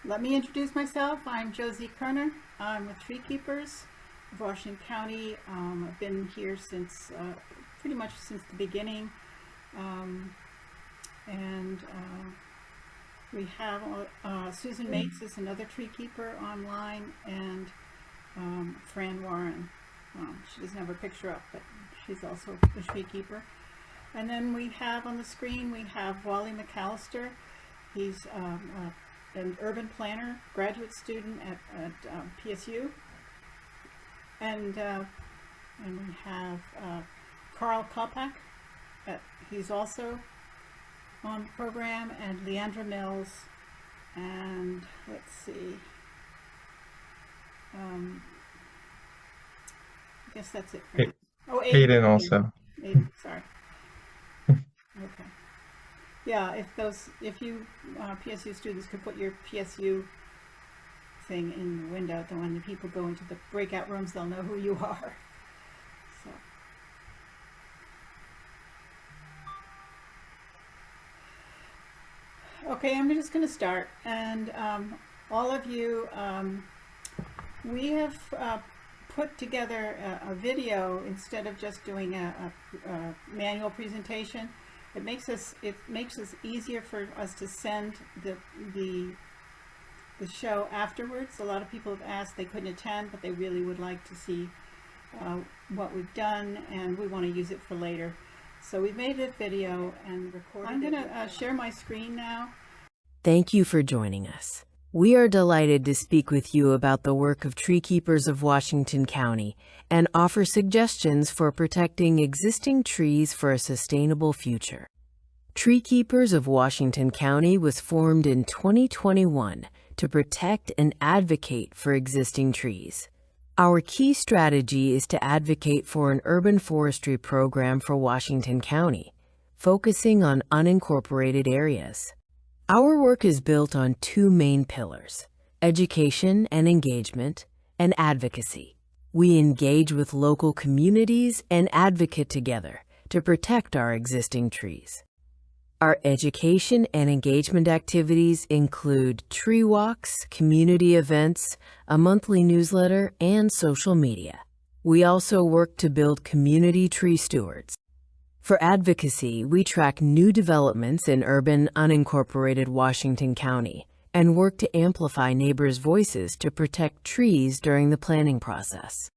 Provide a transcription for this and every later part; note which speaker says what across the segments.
Speaker 1: Let me introduce myself. I'm Josie Kerner. I'm with Treekeepers of Washington County. I've been here since pretty much since the beginning, we have Susan Mates is another tree keeper online, and Fran Warren. She doesn't have her picture up, but she's also a tree keeper. And then we have on the screen, we have Wally McAllister. He's an urban planner, graduate student at PSU. And we have Carl Kopak. He's also on the program, and Leandra Mills, and let's see, I guess that's it for now. Oh,
Speaker 2: Aiden also.
Speaker 1: Aiden, sorry. Okay. Yeah, if you PSU students could put your PSU thing in the window, then when the people go into the breakout rooms, they'll know who you are. So. Okay, I'm just going to start, and all of you, we have put together a video instead of just doing a manual presentation. It makes us easier for us to send the show afterwards. A lot of people have asked they couldn't attend, but they really would like to see what we've done, and we want to use it for later. So we made a video and recorded it. I'm going to share my screen now.
Speaker 3: Thank you for joining us. We are delighted to speak with you about the work of Treekeepers of Washington County and offer suggestions for protecting existing trees for a sustainable future. Treekeepers of Washington County was formed in 2021 to protect and advocate for existing trees. Our key strategy is to advocate for an urban forestry program for Washington County, focusing on unincorporated areas. Our work is built on two main pillars: education and engagement, and advocacy. We engage with local communities and advocate together to protect our existing trees. Our education and engagement activities include tree walks, community events, a monthly newsletter, and social media. We also work to build community tree stewards. For advocacy, we track new developments in urban, unincorporated Washington County and work to amplify neighbors' voices to protect trees during the planning process.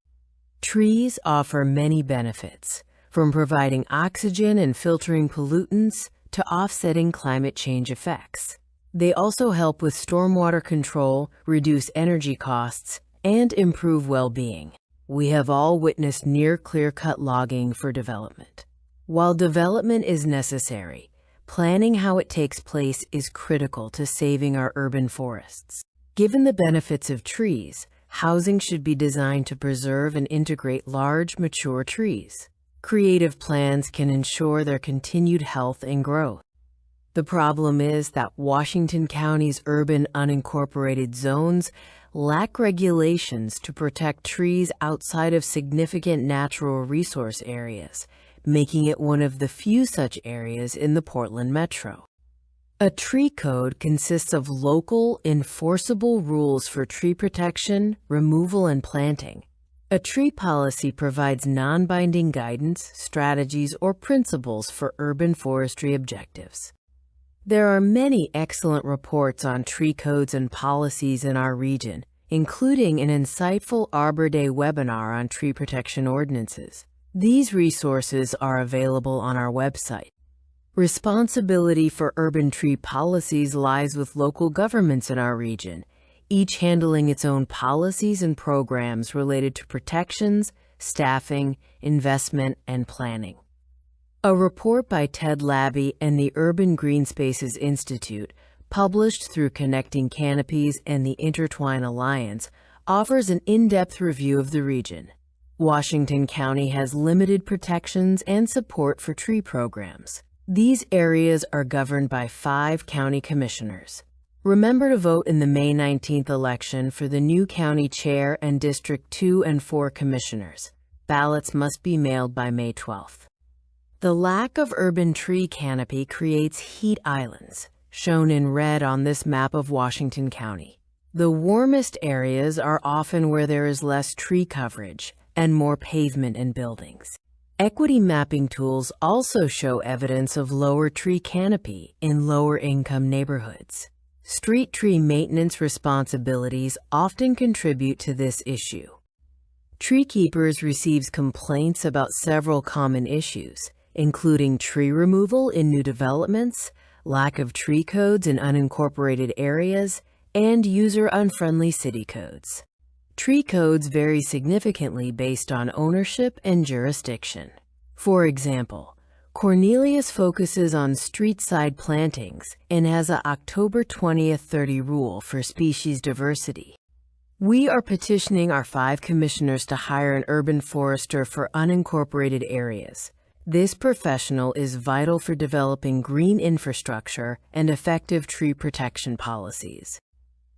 Speaker 3: Trees offer many benefits, from providing oxygen and filtering pollutants to offsetting climate change effects. They also help with stormwater control, reduce energy costs, and improve well-being. We have all witnessed near clear-cut logging for development. While development is necessary, planning how it takes place is critical to saving our urban forests. Given the benefits of trees, housing should be designed to preserve and integrate large, mature trees. Creative plans can ensure their continued health and growth. The problem is that Washington County's urban unincorporated zones lack regulations to protect trees outside of significant natural resource areas, making it one of the few such areas in the Portland metro. A tree code consists of local, enforceable rules for tree protection, removal, and planting. A tree policy provides non-binding guidance, strategies, or principles for urban forestry objectives. There are many excellent reports on tree codes and policies in our region, including an insightful Arbor Day webinar on tree protection ordinances. These resources are available on our website. Responsibility for urban tree policies lies with local governments in our region, each handling its own policies and programs related to protections, staffing, investment, and planning. A report by Ted Labby and the Urban Green Spaces Institute, published through Connecting Canopies and the Intertwine Alliance, offers an in-depth review of the region. Washington County has limited protections and support for tree programs. These areas are governed by 5 county commissioners. Remember to vote in the May 19th election for the new county chair and District 2 and 4 commissioners. Ballots must be mailed by May 12th. The lack of urban tree canopy creates heat islands, shown in red on this map of Washington County. The warmest areas are often where there is less tree coverage and more pavement and buildings. Equity mapping tools also show evidence of lower tree canopy in lower-income neighborhoods. Street tree maintenance responsibilities often contribute to this issue. Treekeepers receives complaints about several common issues, including tree removal in new developments, lack of tree codes in unincorporated areas, and user-unfriendly city codes. Tree codes vary significantly based on ownership and jurisdiction. For example, Cornelius focuses on street-side plantings and has a October 20th 30 rule for species diversity. We are petitioning our 5 commissioners to hire an urban forester for unincorporated areas. This professional is vital for developing green infrastructure and effective tree protection policies.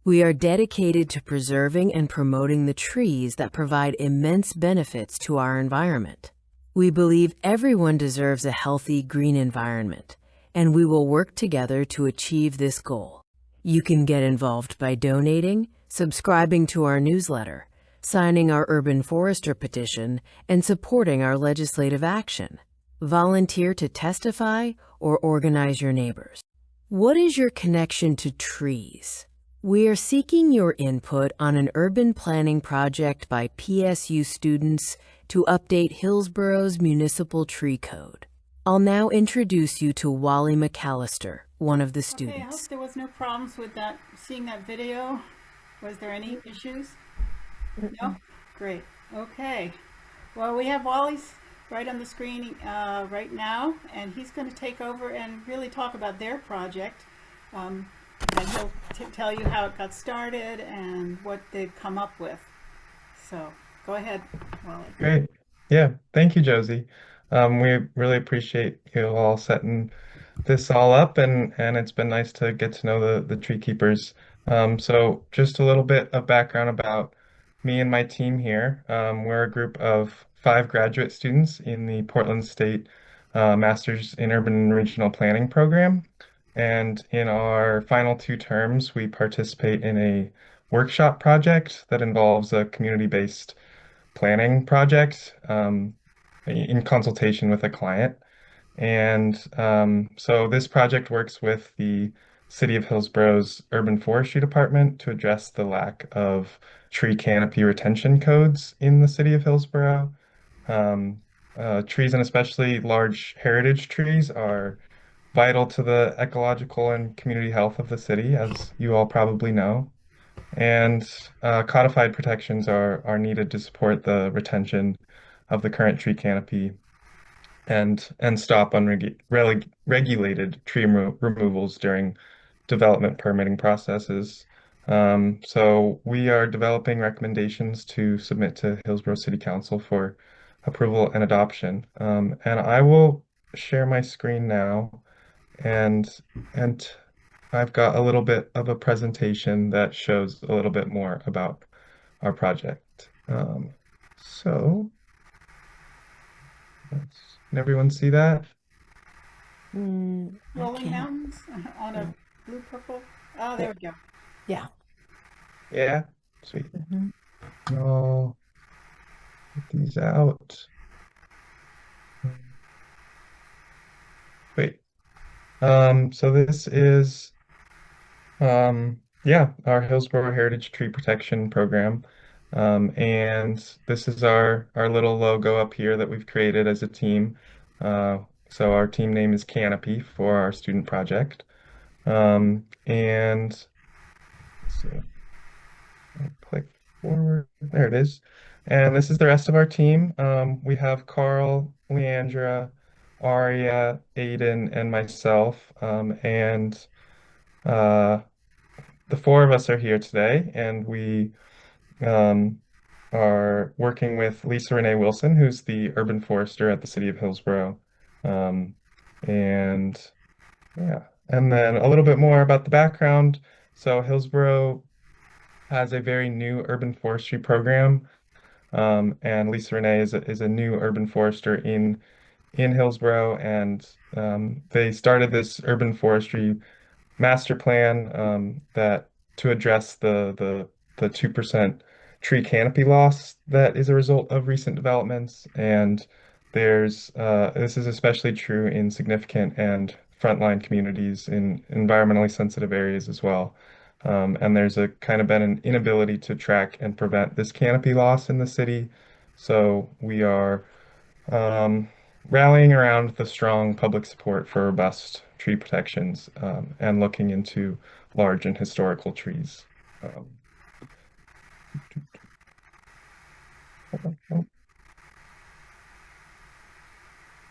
Speaker 3: We are dedicated to preserving and promoting the trees that provide immense benefits to our environment. We believe everyone deserves a healthy, green environment, and we will work together to achieve this goal. You can get involved by donating, subscribing to our newsletter, signing our urban forester petition, and supporting our legislative action. Volunteer to testify or organize your neighbors. What is your connection to trees? We are seeking your input on an urban planning project by PSU students to update Hillsboro's municipal tree code. I'll now introduce you to Wally McAllister, one of the students.
Speaker 1: Okay, I hope there was no problems with that, seeing that video. Was there any issues? No? Great. Okay. Well, we have Wally's right on the screen right now, and he's going to take over and really talk about their project. And he'll tell you how it got started and what they've come up with. So go ahead, Wally.
Speaker 2: Great. Yeah, thank you, Josie. We really appreciate you all setting this all up, and it's been nice to get to know the tree keepers. So just a little bit of background about me and my team here. We're a group of 5 graduate students in the Portland State Masters in Urban and Regional Planning program. And in our final 2 terms, we participate in a workshop project that involves a community-based planning project in consultation with a client. And so this project works with the City of Hillsboro's Urban Forestry Department to address the lack of tree canopy retention codes in the City of Hillsboro. Trees, and especially large heritage trees, are vital to the ecological and community health of the city, as you all probably know. And codified protections are needed to support the retention of the current tree canopy and stop unregulated tree removals during development permitting processes. So we are developing recommendations to submit to Hillsboro City Council for approval and adoption. And I will share my screen now, and I've got a little bit of a presentation that shows a little bit more about our project. So can everyone see that?
Speaker 1: Rolling Mountains on a blue purple. Oh, there we go.
Speaker 4: Yeah.
Speaker 2: Yeah, sweet. I'll get these out. Wait. So this is our Hillsboro Heritage Tree Protection Program. And this is our little logo up here that we've created as a team. So our team name is Canopy for our student project. And let's see, I'll click forward. There it is. And this is the rest of our team. We have Carl, Leandra, Aria, Aiden, and myself. And the 4 of us are here today, and we are working with Lisa Renee Wilson, who's the urban forester at the City of Hillsboro. And then a little bit more about the background. So Hillsboro has a very new urban forestry program, and Lisa Renee is a new urban forester in Hillsboro, and they started this urban forestry master plan that to address the 2% tree canopy loss that is a result of recent developments. And this is especially true in significant and frontline communities in environmentally sensitive areas as well. And there's a kind of been an inability to track and prevent this canopy loss in the city. So we are um, rallying around the strong public support for robust tree protections and looking into large and historical trees. Um,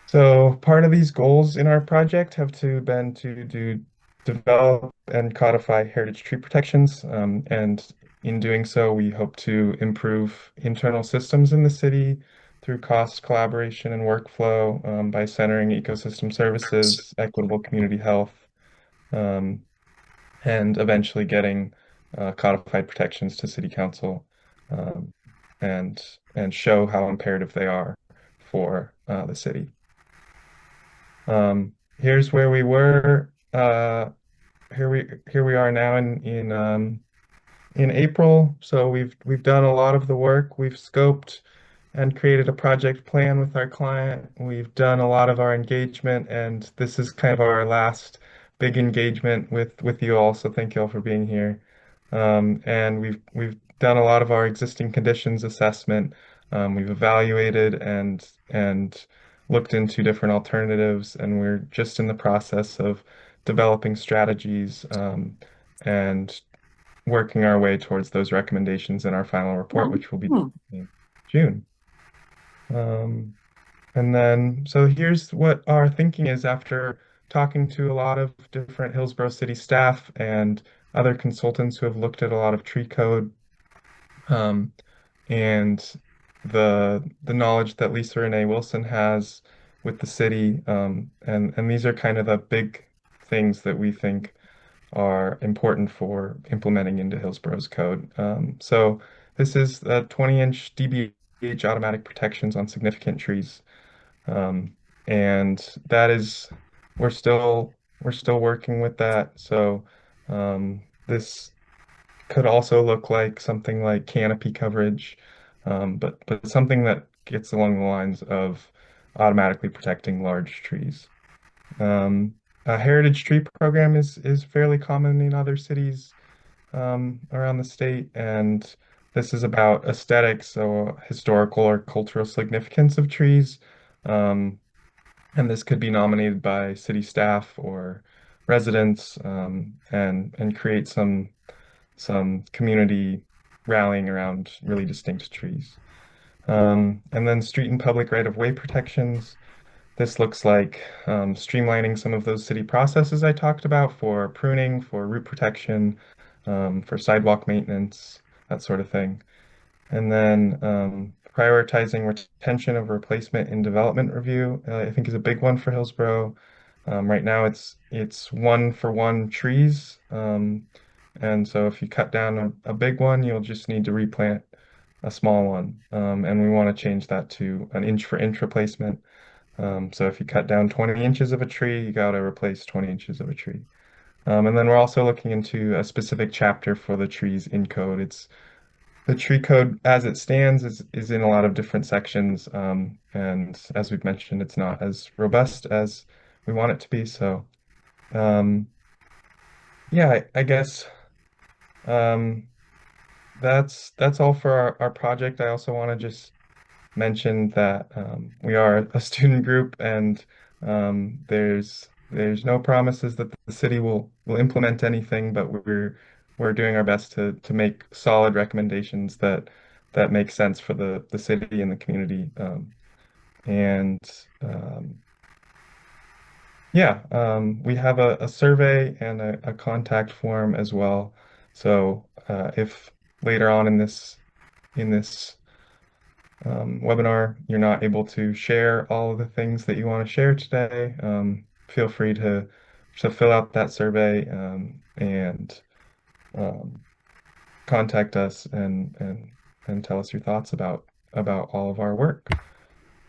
Speaker 2: So part of these goals in our project have been to develop and codify heritage tree protections. And in doing so, we hope to improve internal systems in the city through cost collaboration and workflow by centering ecosystem services, equitable community health, um, and eventually getting codified protections to city council um, and show how imperative they are for the city. Here's where we were. Here we are now in April. So we've done a lot of the work. We've scoped and created a project plan with our client. We've done a lot of our engagement, and this is kind of our last big engagement with you all. So thank you all for being here. And we've done a lot of our existing conditions assessment. We've evaluated and looked into different alternatives, and we're just in the process of developing strategies and working our way towards those recommendations in our final report, which will be in June. And then, so here's what our thinking is after talking to a lot of different Hillsborough City staff and other consultants who have looked at a lot of tree code um, and the knowledge that Lisa Renee Wilson has with the city. And these are kind of the big things that we think are important for implementing into Hillsborough's code. So this is 20-inch DBH automatic protections on significant trees. And that is, we're still working with that. So this could also look like something like canopy coverage, but something that gets along the lines of automatically protecting large trees. A heritage tree program is fairly common in other cities around the state, and this is about aesthetics, so historical or cultural significance of trees. Um, and this could be nominated by city staff or residents and create some community rallying around really distinct trees. And then street and public right-of-way protections. This looks like streamlining some of those city processes I talked about for pruning, for root protection, for sidewalk maintenance, that sort of thing. And then prioritizing retention of replacement in development review, I think is a big one for Hillsborough. Right now it's 1-for-1 trees. And so if you cut down a big one, you'll just need to replant a small one. And we want to change that to an inch for inch replacement. So if you cut down 20 inches of a tree, you got to replace 20 inches of a tree. And then we're also looking into a specific chapter for the trees in code. It's the tree code as it stands is in a lot of different sections. And as we've mentioned, it's not as robust as we want it to be. So yeah, I guess um, that's all for our project. I also want to just mention that we are a student group, and there's no promises that the city will implement anything, but we're doing our best to make solid recommendations that make sense for the city and the community. And yeah, we have a survey and a contact form as well. So if later on in this webinar, you're not able to share all of the things that you want to share today, feel free to fill out that survey and um, contact us and tell us your thoughts about all of our work.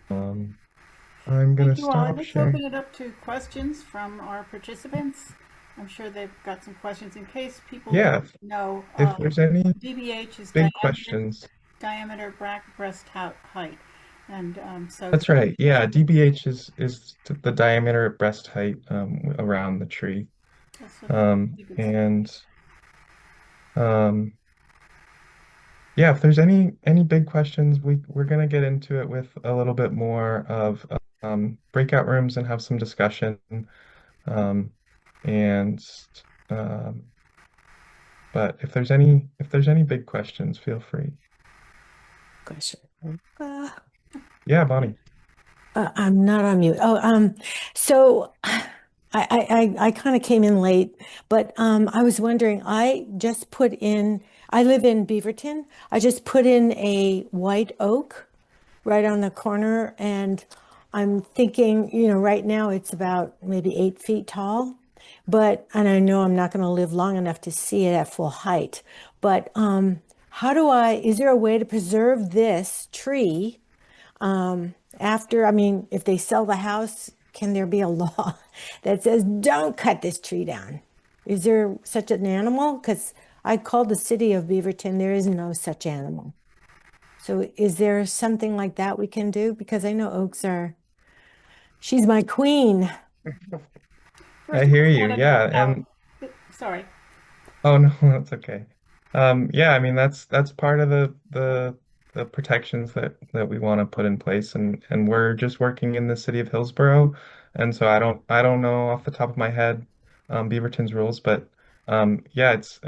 Speaker 2: I'm gonna
Speaker 1: Thank you all.
Speaker 2: stop
Speaker 1: Let's
Speaker 2: sharing.
Speaker 1: open it up to questions from our participants. I'm sure they've got some questions in case people
Speaker 2: Yeah,
Speaker 1: don't know.
Speaker 2: if there's any
Speaker 1: DBH is
Speaker 2: big questions.
Speaker 1: diameter breast height, and so
Speaker 2: That's right. Yeah, DBH is the diameter at breast height around the tree.
Speaker 1: that's a pretty good stuff.
Speaker 2: And um, yeah, if there's any big questions, we're gonna get into it with a little bit more of breakout rooms and have some discussion. Um, and um, but if there's any big questions, feel free.
Speaker 4: Question. Uh,
Speaker 2: Yeah, Bonnie.
Speaker 4: I'm not on mute. So I kind of came in late, but I was wondering, I live in Beaverton. I just put in a white oak right on the corner, and I'm thinking, right now it's about maybe 8 feet tall, and I know I'm not going to live long enough to see it at full height, but is there a way to preserve this tree? I mean, if they sell the house, can there be a law that says, don't cut this tree down? Is there such an animal? Because I called the city of Beaverton, there is no such animal. So is there something like that we can do? Because I know she's my queen.
Speaker 2: I hear you. Yeah, and
Speaker 1: sorry.
Speaker 2: oh no, that's okay. Yeah, I mean that's part of the protections that we want to put in place, and we're just working in the city of Hillsboro, and so I don't know off the top of my head Beaverton's rules, but yeah, it's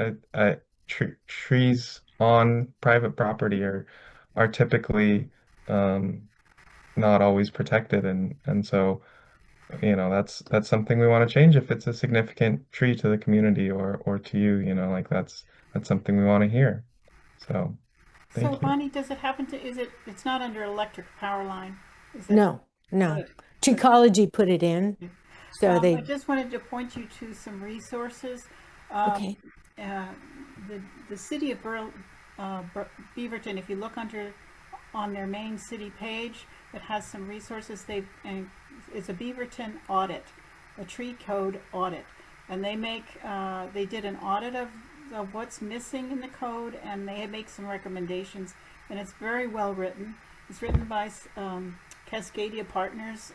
Speaker 2: trees on private property are typically not always protected, and so that's something we want to change if it's a significant tree to the community or to you, like that's something we want to hear. So
Speaker 1: So
Speaker 2: thank you.
Speaker 1: Bonnie, does it happen to, it's not under electric power line, is it?
Speaker 4: No.
Speaker 1: Good.
Speaker 4: Treecology put it in. So
Speaker 1: I
Speaker 4: they,
Speaker 1: just wanted to point you to some resources. Um,
Speaker 4: okay.
Speaker 1: uh, the city of Beaverton, if you look on their main city page, it has some resources. And it's a Beaverton audit, a tree code audit, and they did an audit of what's missing in the code, and they make some recommendations, and it's very well written. It's written by Cascadia Partners.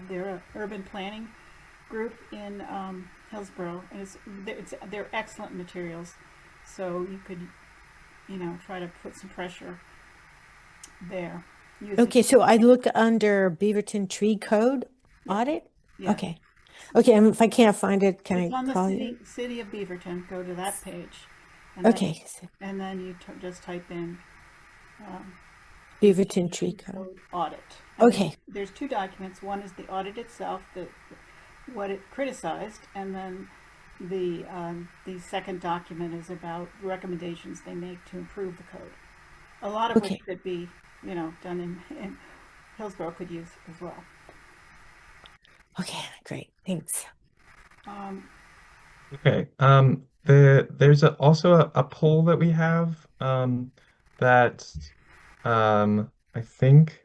Speaker 1: They're an urban planning group in Hillsboro, and they're excellent materials. So you could, try to put some pressure there.
Speaker 4: Okay, so I look under Beaverton Tree Code audit?
Speaker 1: Yeah.
Speaker 4: Okay. Okay, and if I can't find it, can
Speaker 1: It's
Speaker 4: I
Speaker 1: on the
Speaker 4: call you?
Speaker 1: city of Beaverton. Go to that page. And
Speaker 4: Okay,
Speaker 1: and then you just type in
Speaker 4: Beaverton Tree Code.
Speaker 1: audit. And
Speaker 4: Okay.
Speaker 1: There's two documents. One is the audit itself, what it criticized, and then the second document is about recommendations they make to improve the code. A lot of
Speaker 4: Okay.
Speaker 1: which could be, done in Hillsboro could use as well.
Speaker 4: Okay, great. Thanks.
Speaker 2: Okay. There's also a poll that we have that I think,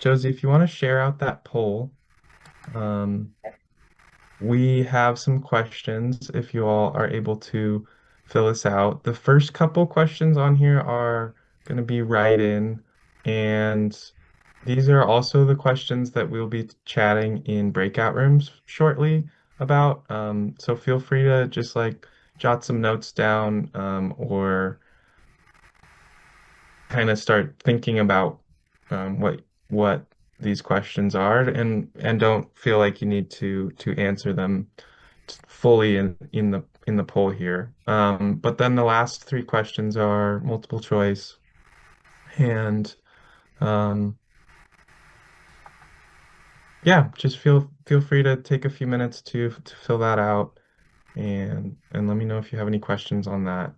Speaker 2: Josie, if you want to share out that poll, we have some questions if you all are able to fill this out. The first couple questions on here are going to be write-in, and these are also the questions that we'll be chatting in breakout rooms shortly about. So feel free to just like jot some notes down or kind of start thinking about what these questions are, and don't feel like you need to answer them fully in the poll here. But then the last three questions are multiple choice, and yeah, just feel free to take a few minutes to fill that out, and let me know if you have any questions on that.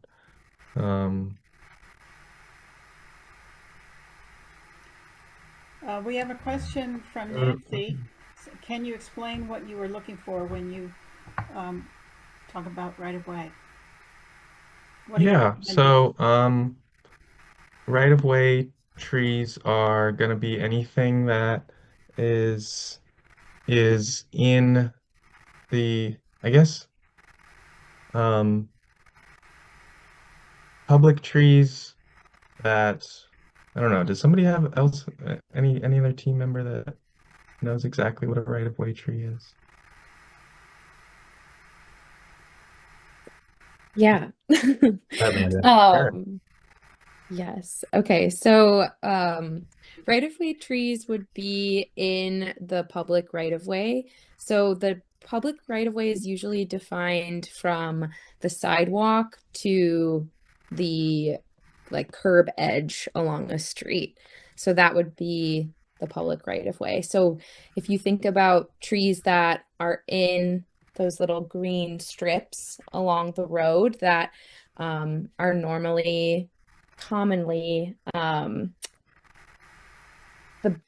Speaker 1: We have a question from Nancy. Can you explain what you were looking for when you talk about right of way?
Speaker 2: Yeah, so right of way trees are going to be anything that is in the, I guess, um, public trees that, I don't know, does somebody have else, any other team member that knows exactly what a right-of-way tree is?
Speaker 5: Yeah.
Speaker 2: I have an idea. Sure.
Speaker 5: Um, yes. Okay. So, right-of-way trees would be in the public right-of-way. So the public right-of-way is usually defined from the sidewalk to the like curb edge along a street. So that would be the public right-of-way. So if you think about trees that are in those little green strips along the road that are normally commonly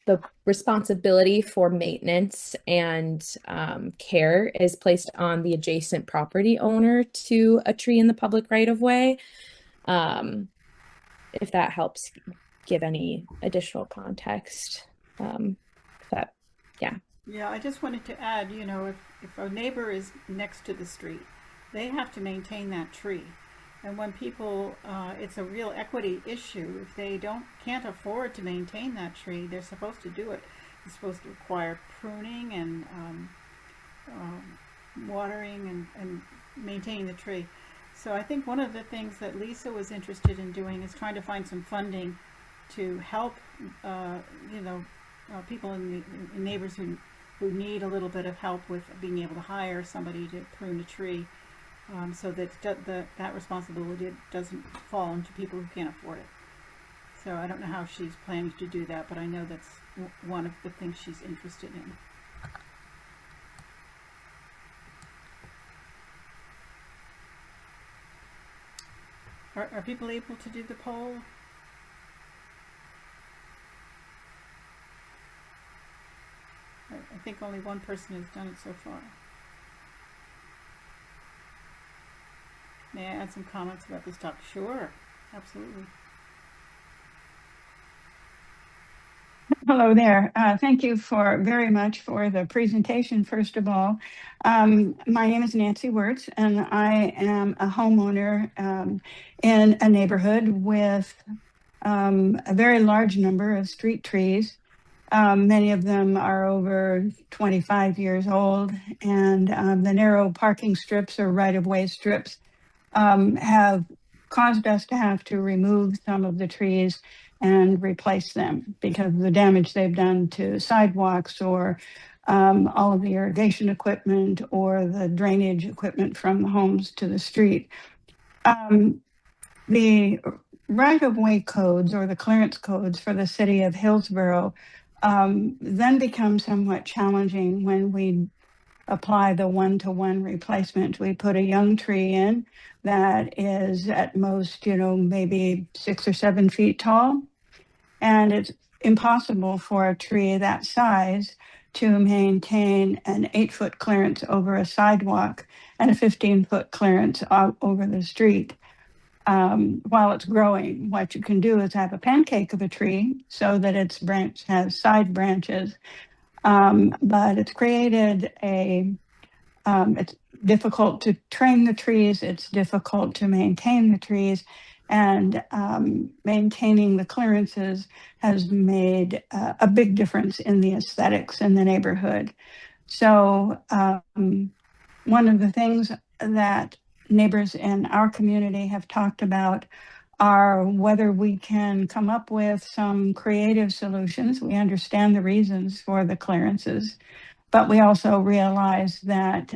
Speaker 5: the responsibility for maintenance and care is placed on the adjacent property owner to a tree in the public right of way. If that helps give any additional context. But yeah.
Speaker 1: Yeah, I just wanted to add, you know, if a neighbor is next to the street, they have to maintain that tree. And when people, it's a real equity issue. If they can't afford to maintain that tree, they're supposed to do it. It's supposed to require pruning and watering and maintaining the tree. So I think one of the things that Lisa was interested in doing is trying to find some funding to help, you know, people in neighbors who need a little bit of help with being able to hire somebody to prune a tree, so that that responsibility doesn't fall onto people who can't afford it. So I don't know how she's planning to do that, but I know that's one of the things she's interested in. Are people able to do the poll? I think only one person has done it so far. May I add some comments about this topic? Sure, absolutely.
Speaker 6: Hello there. Thank you very much for the presentation, first of all. My name is Nancy Wirtz, and I am a homeowner in a neighborhood with a very large number of street trees. Many of them are over 25 years old, and the narrow parking strips or right-of-way strips have caused us to have to remove some of the trees and replace them because of the damage they've done to sidewalks or all of the irrigation equipment or the drainage equipment from the homes to the street. The right-of-way codes or the clearance codes for the city of Hillsboro then become somewhat challenging when we apply the one-to-one replacement. We put a young tree in that is at most, you know, maybe 6 or 7 feet tall. And it's impossible for a tree that size to maintain an 8-foot clearance over a sidewalk and a 15-foot clearance over the street. While it's growing, what you can do is have a pancake of a tree so that its branch has side branches. But it's created it's difficult to train the trees, it's difficult to maintain the trees, and maintaining the clearances has made a big difference in the aesthetics in the neighborhood. So one of the things that neighbors in our community have talked about are whether we can come up with some creative solutions. We understand the reasons for the clearances, but we also realize that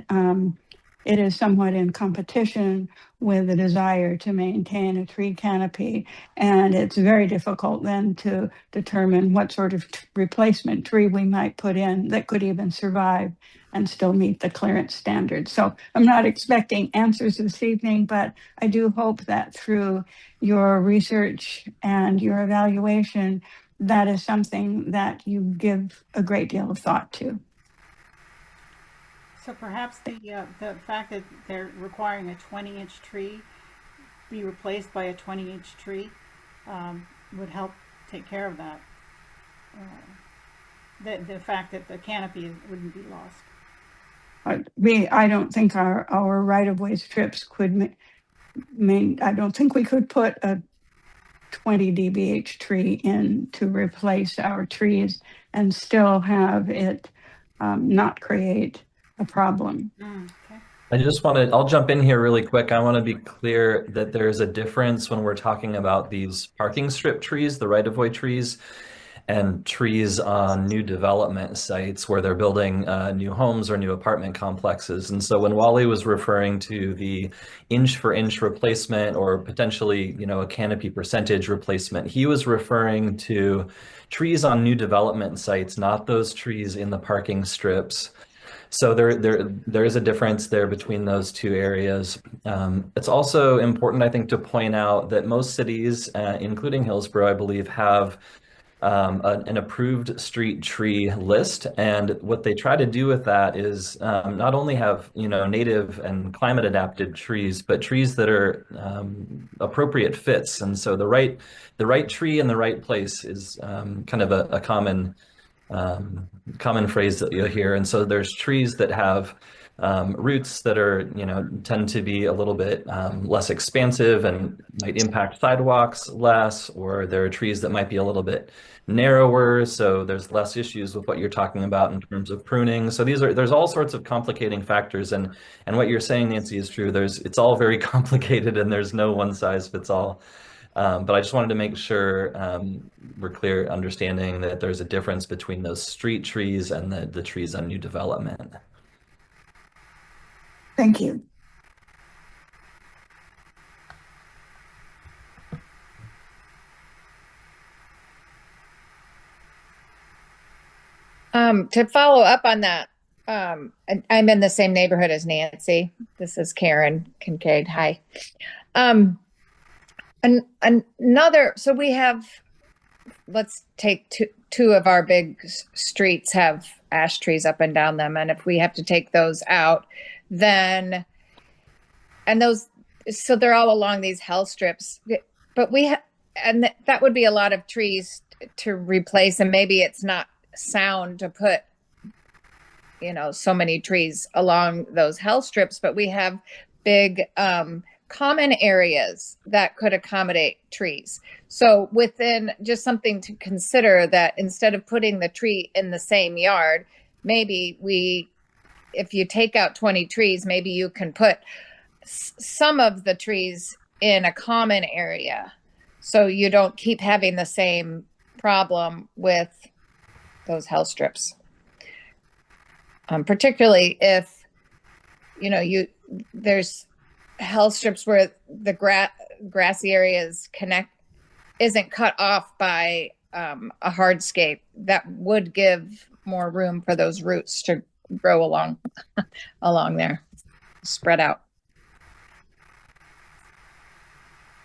Speaker 6: it is somewhat in competition with the desire to maintain a tree canopy. And it's very difficult then to determine what sort of replacement tree we might put in that could even survive and still meet the clearance standards. So I'm not expecting answers this evening, but I do hope that through your research and your evaluation, that is something that you give a great deal of thought to.
Speaker 1: So perhaps the fact that they're requiring a 20-inch tree be replaced by a 20-inch tree would help take care of that. The fact that the canopy wouldn't be lost.
Speaker 6: I don't think our right-of-way strips could I don't think we could put a 20 dBH tree in to replace our trees and still have it not create a problem.
Speaker 1: Okay.
Speaker 7: I'll jump in here really quick. I want to be clear that there's a difference when we're talking about these parking strip trees, the right-of-way trees, and trees on new development sites where they're building new homes or new apartment complexes. And so when Wally was referring to the inch for inch replacement or potentially, a canopy percentage replacement, he was referring to trees on new development sites, not those trees in the parking strips. So there is a difference there between those two areas. It's also important, I think, to point out that most cities, including Hillsboro, I believe, have an approved street tree list. And what they try to do with that is not only have, native and climate adapted trees, but trees that are appropriate fits. And so the right tree in the right place is kind of a common phrase that you'll hear. And so there's trees that have roots that are, tend to be a little bit less expansive and might impact sidewalks less, or there are trees that might be a little bit narrower, so there's less issues with what you're talking about in terms of pruning. So there's all sorts of complicating factors, and what you're saying, Nancy, is true. It's all very complicated, and there's no one size fits all. But I just wanted to make sure we're clear understanding that there's a difference between those street trees and the trees on new development.
Speaker 6: Thank you.
Speaker 8: To follow up on that, I'm in the same neighborhood as Nancy. This is Karen Kincaid. Hi. So we have, let's take two of our big streets have ash trees up and down them. And if we have to take those out, then, so they're all along these health strips, but that would be a lot of trees to replace. And maybe it's not sound to put, so many trees along those health strips, but we have big, common areas that could accommodate trees. So within, just something to consider, that instead of putting the tree in the same yard, maybe if you take out 20 trees, maybe you can put some of the trees in a common area, so you don't keep having the same problem with those health strips. Particularly if, there's health strips where the grassy areas isn't cut off by a hardscape, that would give more room for those roots to grow along there, spread out.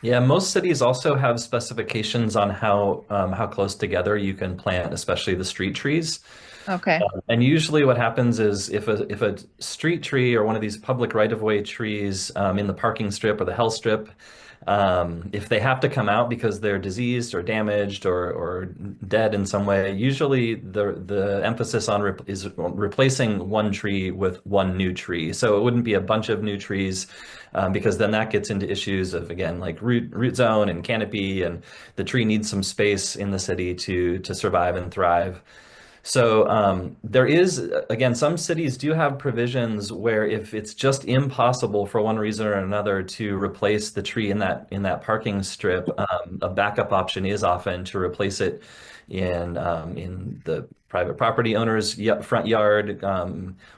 Speaker 7: Yeah, most cities also have specifications on how close together you can plant, especially the street trees.
Speaker 8: Okay.
Speaker 7: And usually what happens is if a street tree or one of these public right-of-way trees in the parking strip or the health strip, if they have to come out because they're diseased or damaged or dead in some way, usually the emphasis is replacing one tree with one new tree. So it wouldn't be a bunch of new trees, because then that gets into issues of, again, like root zone and canopy, and the tree needs some space in the city to survive and thrive. So there is, again, some cities do have provisions where if it's just impossible for one reason or another to replace the tree in that parking strip, a backup option is often to replace it in the private property owner's front yard,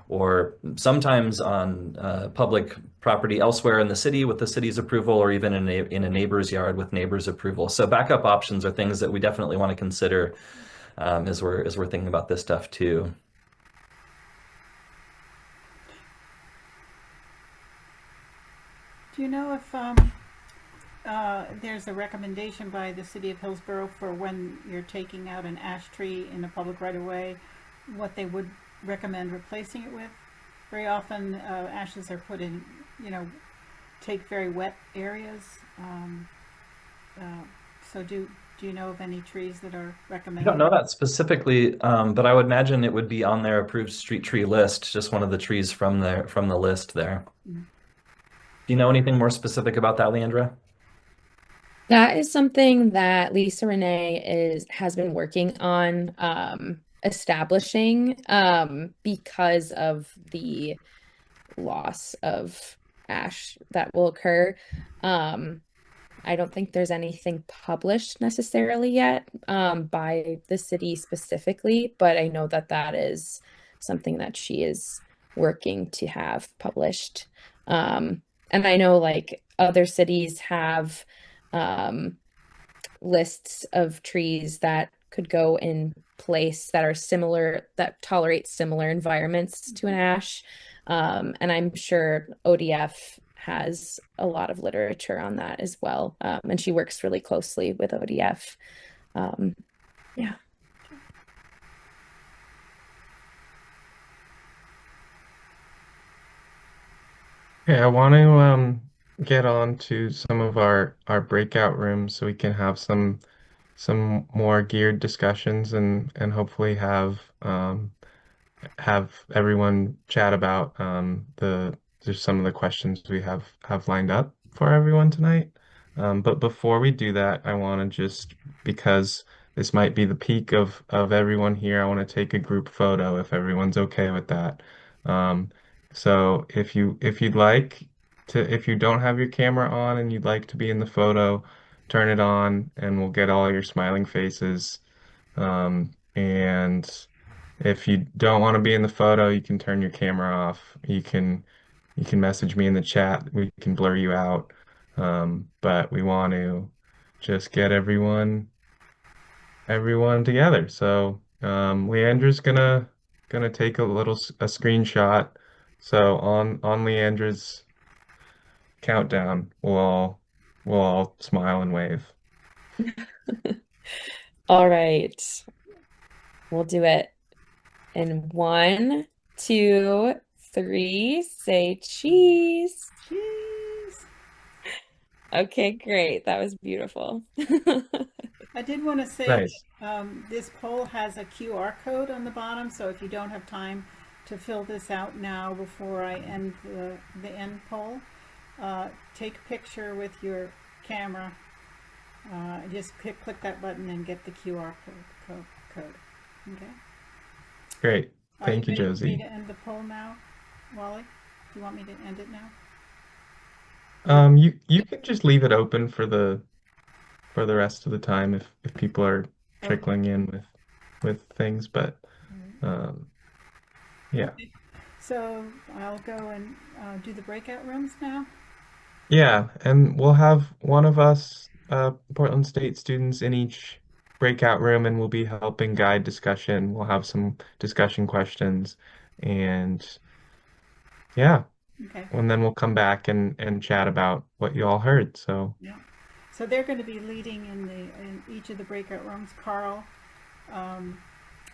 Speaker 7: or sometimes on public property elsewhere in the city with the city's approval, or even in a neighbor's yard with neighbor's approval. So backup options are things that we definitely want to consider as we're thinking about this stuff too.
Speaker 1: Do you know if there's a recommendation by the city of Hillsboro for when you're taking out an ash tree in a public right-of-way, what they would recommend replacing it with? Very often ashes are put in, take very wet areas. So do Do you know of any trees that are
Speaker 7: I
Speaker 1: recommended?
Speaker 7: don't know that specifically, but I would imagine it would be on their approved street tree list, just one of the trees from the list there.
Speaker 1: Mhm.
Speaker 7: Do you know anything more specific about that, Leandra?
Speaker 5: That is something that Lisa Renee has been working on establishing because of the loss of ash that will occur. I don't think there's anything published necessarily yet by the city specifically, but I know that that is something that she is working to have published. And I know like other cities have lists of trees that could go in place that are similar, that tolerate similar environments to an ash. And I'm sure ODF has a lot of literature on that as well. And she works really closely with ODF. Yeah.
Speaker 2: Okay, I want to get on to some of our breakout rooms so we can have some more geared discussions and hopefully have everyone chat about the just some of the questions we have lined up for everyone tonight. But before we do that, I want to just because this might be the peak of everyone here, I want to take a group photo if everyone's okay with that. Um, so if you'd like to if you don't have your camera on and you'd like to be in the photo, turn it on and we'll get all your smiling faces. And if you don't want to be in the photo, you can turn your camera off. You can message me in the chat. We can blur you out. But we want to just get everyone together. So Leandra's gonna take a screenshot. So on Leandra's countdown, we'll all smile and wave.
Speaker 5: All right. We'll do it in 1, 2, 3. Say cheese.
Speaker 1: Cheese.
Speaker 5: Okay, great. That was beautiful.
Speaker 1: I did want to say
Speaker 2: Nice.
Speaker 1: this poll has a QR code on the bottom, so if you don't have time to fill this out now before I end the end poll, take a picture with your camera. Just click that button and get the QR code. Okay.
Speaker 2: Great. Thank you,
Speaker 1: Are you ready for me
Speaker 2: Josie.
Speaker 1: to end the poll now, Wally? Do you want me to end it now?
Speaker 2: You can just leave it open for the rest of the time if people are
Speaker 1: Okay.
Speaker 2: trickling in with things, but
Speaker 1: All right.
Speaker 2: yeah.
Speaker 1: Okay. So I'll go and do the breakout rooms now.
Speaker 2: Yeah, and we'll have one of us Portland State students in each breakout room and we'll be helping guide discussion. We'll have some discussion questions and yeah,
Speaker 1: Okay.
Speaker 2: and then we'll come back and chat about what you all heard. So
Speaker 1: Yeah. So they're going to be leading in each of the breakout rooms. Carl,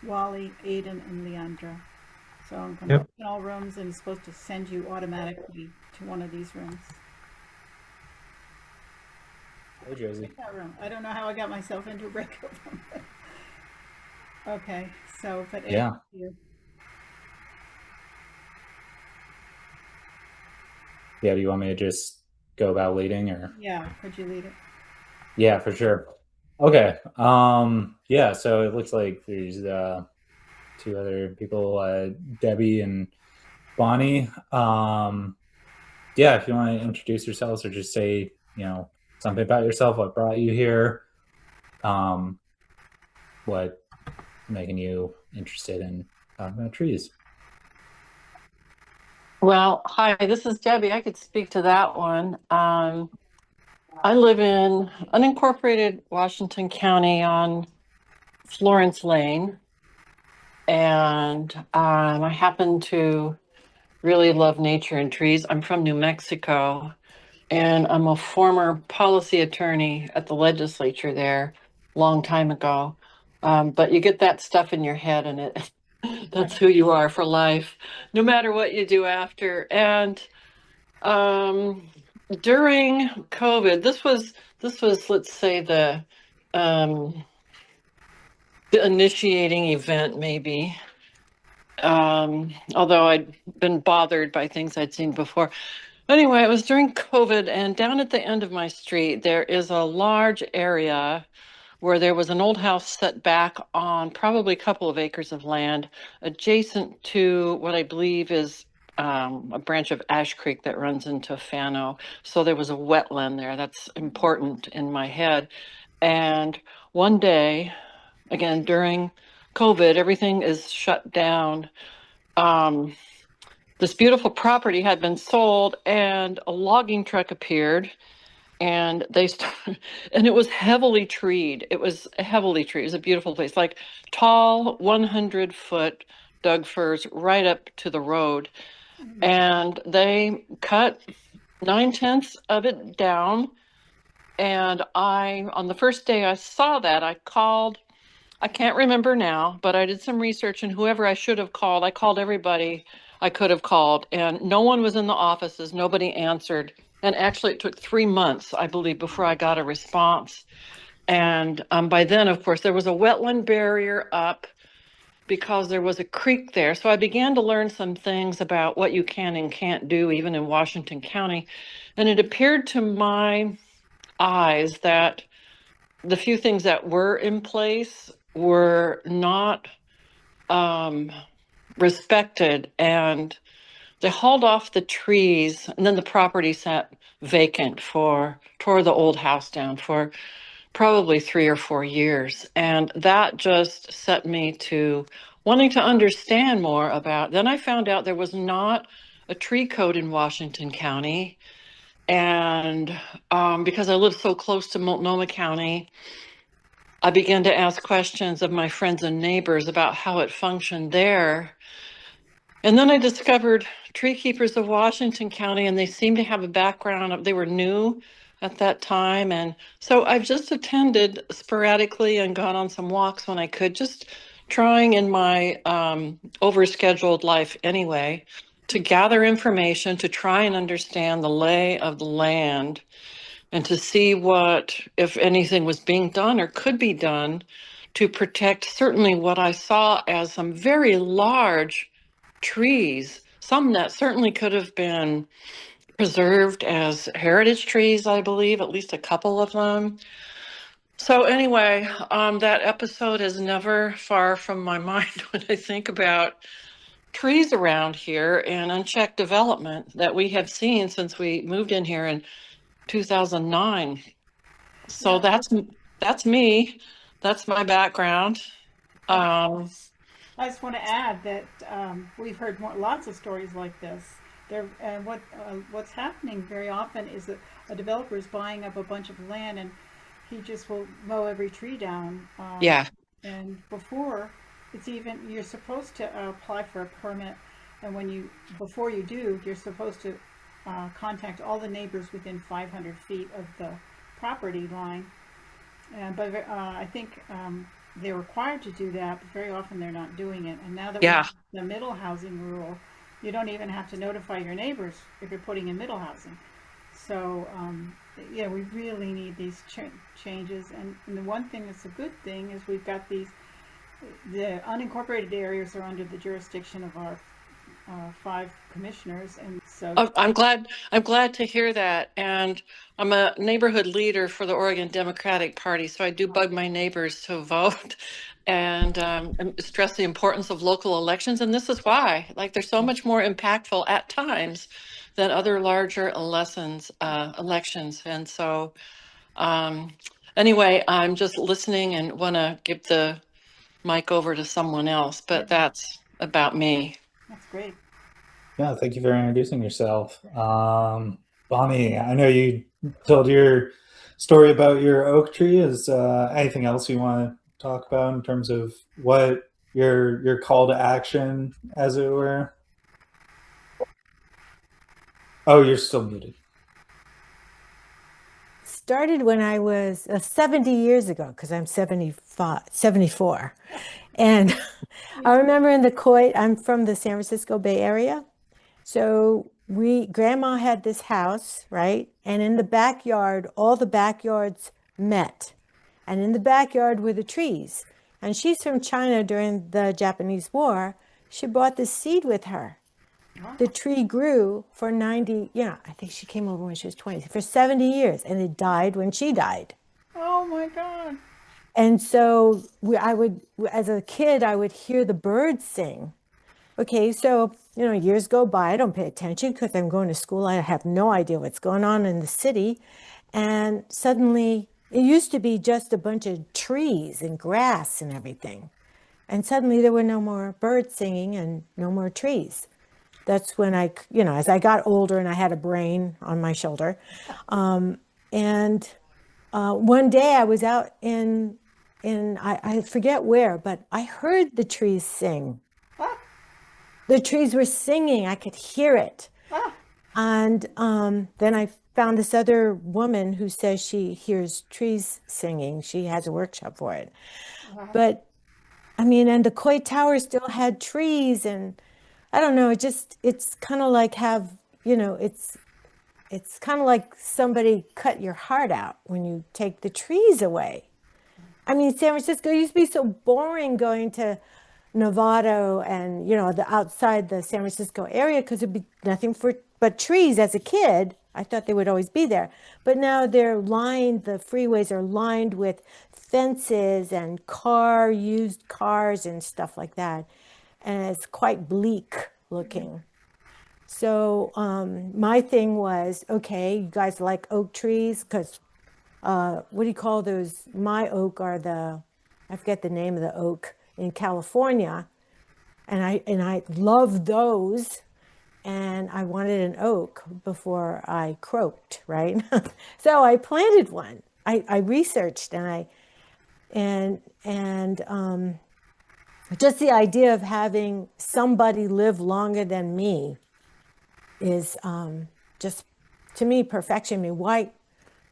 Speaker 1: Wally, Aiden, and Leandra. So I'm going to
Speaker 2: Yep.
Speaker 1: open all rooms and it's supposed to send you automatically to one of these rooms.
Speaker 9: Hey, Josie.
Speaker 1: Breakout room. I don't know how I got myself into a breakout room. Okay. So, but
Speaker 9: Yeah.
Speaker 1: Aiden, you.
Speaker 9: Yeah, do you want me to just go about leading or?
Speaker 1: Yeah. Could you lead it?
Speaker 9: Yeah, for sure. Okay. Yeah, so it looks like there's two other people, Debbie and Bonnie. Yeah, if you want to introduce yourselves or just say, something about yourself, what brought you here, what making you interested in talking about trees.
Speaker 10: Well, hi, this is Debbie. I could speak to that one. I live in unincorporated Washington County on Florence Lane, and I happen to really love nature and trees. I'm from New Mexico, and I'm a former policy attorney at the legislature there long time ago. But you get that stuff in your head, and that's who you are for life, no matter what you do after. And during COVID, this was let's say the the initiating event, maybe. Although I'd been bothered by things I'd seen before. Anyway, it was during COVID, and down at the end of my street, there is a large area where there was an old house set back on probably a couple of acres of land adjacent to what I believe is a branch of Ash Creek that runs into Fano. So there was a wetland there. That's important in my head. And one day, again, during COVID, everything is shut down. This beautiful property had been sold, and a logging truck appeared, and they started, and it was heavily treed. It was heavily treed. It was a beautiful place, like tall 100-foot Doug firs right up to the road. And they cut 9/10 of it down. And on the first day I saw that, I called, I can't remember now, but I did some research, and whoever I should have called, I called everybody I could have called, and no one was in the offices. Nobody answered. And actually, it took 3 months, I believe, before I got a response. And by then, of course, there was a wetland barrier up because there was a creek there. So I began to learn some things about what you can and can't do, even in Washington County. And it appeared to my eyes that the few things that were in place were not respected, and they hauled off the trees, and then the property sat vacant tore the old house down for probably 3 or 4 years. And that just set me to wanting to understand more about. Then I found out there was not a tree code in Washington County. And because I live so close to Multnomah County, I began to ask questions of my friends and neighbors about how it functioned there. And then I discovered Treekeepers of Washington County, and they seemed to have a background of, they were new at that time. And so I've just attended sporadically and gone on some walks when I could, just trying in my overscheduled life anyway, to gather information, to try and understand the lay of the land, and to see what, if anything, was being done or could be done to protect certainly what I saw as some very large trees, some that certainly could have been preserved as heritage trees, I believe, at least a couple of them. So anyway, that episode is never far from my mind when I think about trees around here and unchecked development that we have seen since we moved in here in 2009. So that's me. That's my background.
Speaker 1: I just want to add that we've heard lots of stories like this. What's happening very often is that a developer is buying up a bunch of land, and he just will mow every tree down.
Speaker 10: Yeah.
Speaker 1: And before it's even, you're supposed to apply for a permit, and before you do, you're supposed to contact all the neighbors within 500 feet of the property line. But I think they're required to do that, but very often they're not doing it. And now that we have the middle housing rule, you don't even have to notify your neighbors if you're putting in middle housing. So yeah, we really need these changes. And the one thing that's a good thing is we've got the unincorporated areas are under the jurisdiction of our 5 commissioners, and so
Speaker 10: I'm glad to hear that. And I'm a neighborhood leader for the Oregon Democratic Party, so I do bug my neighbors to vote and stress the importance of local elections. And this is why, like, they're so much more impactful at times than other larger elections. And so anyway, I'm just listening and want to give the mic over to someone else, but that's about me.
Speaker 1: that's great.
Speaker 9: Yeah, thank you for introducing yourself. Bonnie, I know you told your story about your oak tree. Is anything else you want to talk about in terms of what your call to action, as it were? Oh, you're still muted.
Speaker 4: Started when I was 70 years ago, because I'm 74. And I remember in the Coit, I'm from the San Francisco Bay Area. So Grandma had this house, right? And in the backyard, all the backyards met. and in the backyard were the trees. And she's from China during the Japanese War. She brought this seed with her. The tree grew for 90, I think she came over when she was 20, for 70 years, and it died when she died.
Speaker 1: Oh my God.
Speaker 4: And so as a kid, I would hear the birds sing. Okay, so, years go by, I don't pay attention because I'm going to school. I have no idea what's going on in the city. And suddenly, it used to be just a bunch of trees and grass and everything. And suddenly there were no more birds singing and no more trees. That's when as I got older and I had a brain on my shoulder. One day I was out I forget where, but I heard the trees sing. The trees were singing. I could hear it. And then I found this other woman who says she hears trees singing. She has a workshop for it. But and the Coit Tower still had trees, and I don't know, it's kind of like it's kind of like somebody cut your heart out when you take the trees away. San Francisco used to be so boring going to Novato and, the outside the San Francisco area because it'd be nothing but trees. As a kid, I thought they would always be there. But now the freeways are lined with fences and used cars and stuff like that. And it's quite bleak looking. So my thing was, okay, you guys like oak trees? Because what do you call those? My oak are I forget the name of the oak in California. And I love those. And I wanted an oak before I croaked, right? So I planted one. I researched and just the idea of having somebody live longer than me is just, to me, perfection. Why?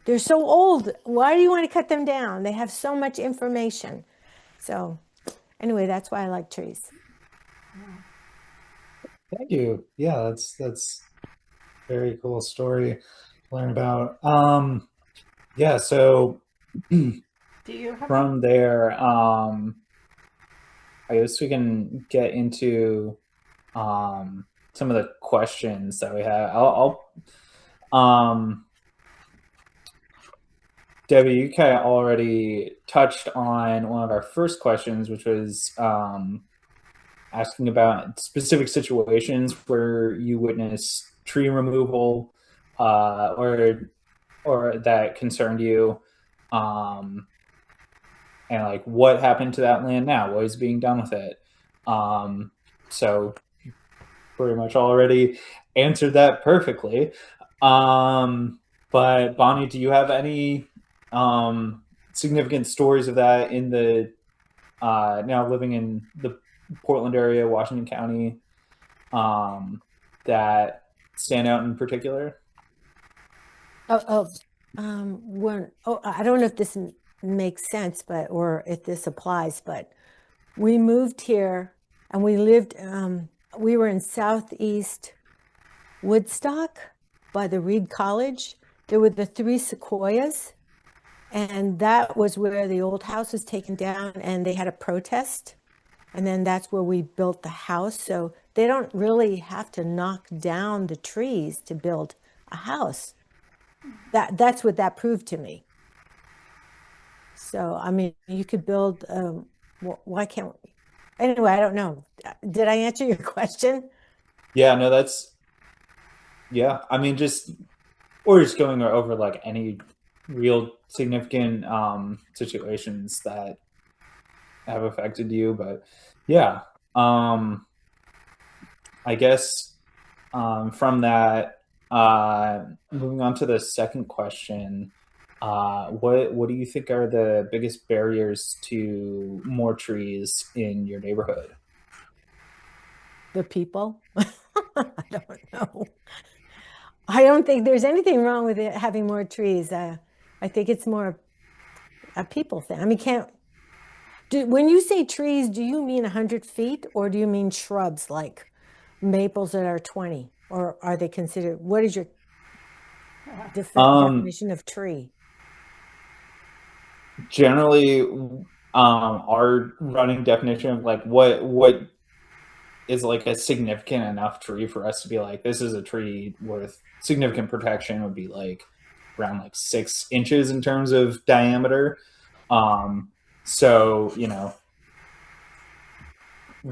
Speaker 4: They're so old. Why do you want to cut them down? They have so much information. So anyway, that's why I like trees.
Speaker 9: Thank you. Yeah, that's very cool story to learn about. Yeah, so
Speaker 1: Do you have
Speaker 9: from there, I guess we can get into some of the questions that we have. Debbie, you kind of already touched on one of our first questions, which was asking about specific situations where you witness tree removal or that concerned you, and like what happened to that land now, what is being done with it. So pretty much already answered that perfectly. But Bonnie, do you have any significant stories of that in the now living in the Portland area, Washington County, that stand out in particular?
Speaker 4: I don't know if this makes sense, or if this applies, but we moved here and we lived, we were in Southeast Woodstock by the Reed College. There were the 3 sequoias, and that was where the old house was taken down, and they had a protest. And then that's where we built the house. So they don't really have to knock down the trees to build a house. That's what that proved to me. So, you could build, why can't we? Anyway, I don't know. Did I answer your question?
Speaker 9: Yeah, no, we're just going over like any real significant situations that have affected you. But yeah, I guess from that, moving on to the second question, what do you think are the biggest barriers to more trees in your neighborhood?
Speaker 4: The people. I don't know. I don't think there's anything wrong with having more trees. I think it's more a people thing. When you say trees, do you mean 100 feet, or do you mean shrubs like maples that are 20? Or are they considered, what is your definition of tree?
Speaker 9: generally, our running definition of like what is like a significant enough tree for us to be like, this is a tree worth significant protection, would be like around like 6 inches in terms of diameter. So, you know,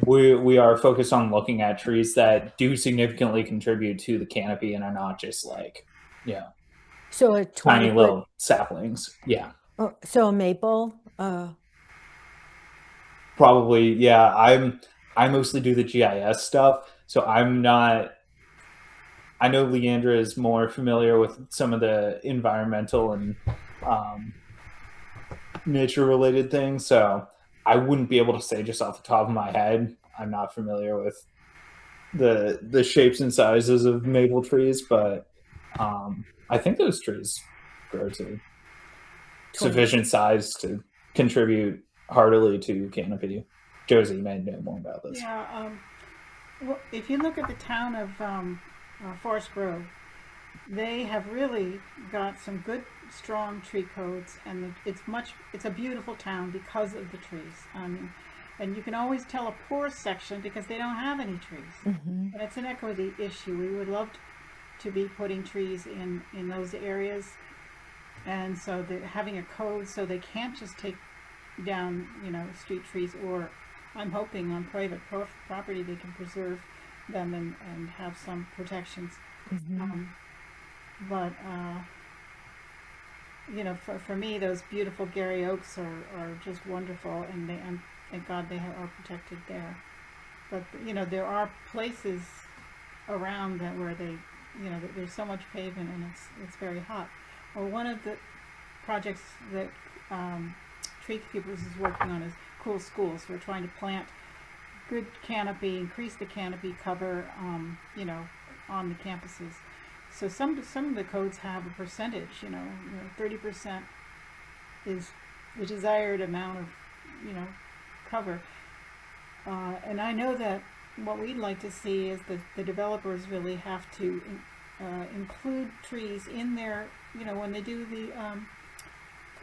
Speaker 9: we are focused on looking at trees that do significantly contribute to the canopy and are not just like, you know,
Speaker 4: So a 20
Speaker 9: tiny
Speaker 4: foot,
Speaker 9: little saplings. Yeah.
Speaker 4: oh, so a maple,
Speaker 9: Probably, yeah. I mostly do the GIS stuff, so I'm not. I know Leandra is more familiar with some of the environmental and nature related things, so I wouldn't be able to say just off the top of my head. I'm not familiar with the shapes and sizes of maple trees, but I think those trees grow to sufficient size to contribute heartily to canopy. Josie may know more about this.
Speaker 1: Yeah, well, if you look at the town of Forest Grove, they have really got some good, strong tree codes, and it's a beautiful town because of the trees. I mean, and you can always tell a poor section because they don't have any trees.
Speaker 4: mhm.
Speaker 1: And it's an equity issue. We would love to be putting trees in those areas, and so having a code so they can't just take down, you know, street trees, or I'm hoping on private property they can preserve them and have some protections.
Speaker 4: Mhm.
Speaker 1: But you know, for me, those beautiful Gary oaks are just wonderful, and thank God they are protected there. But you know, there are places around that where they, you know, there's so much pavement and it's very hot. Well, one of the projects that Treekeepers is working on is Cool Schools. We're trying to plant good canopy, increase the canopy cover, you know, on the campuses. So some of the codes have a percentage, you know, 30% is the desired amount of, you know, cover. And I know that what we'd like to see is that the developers really have to include trees in their, you know, when they do the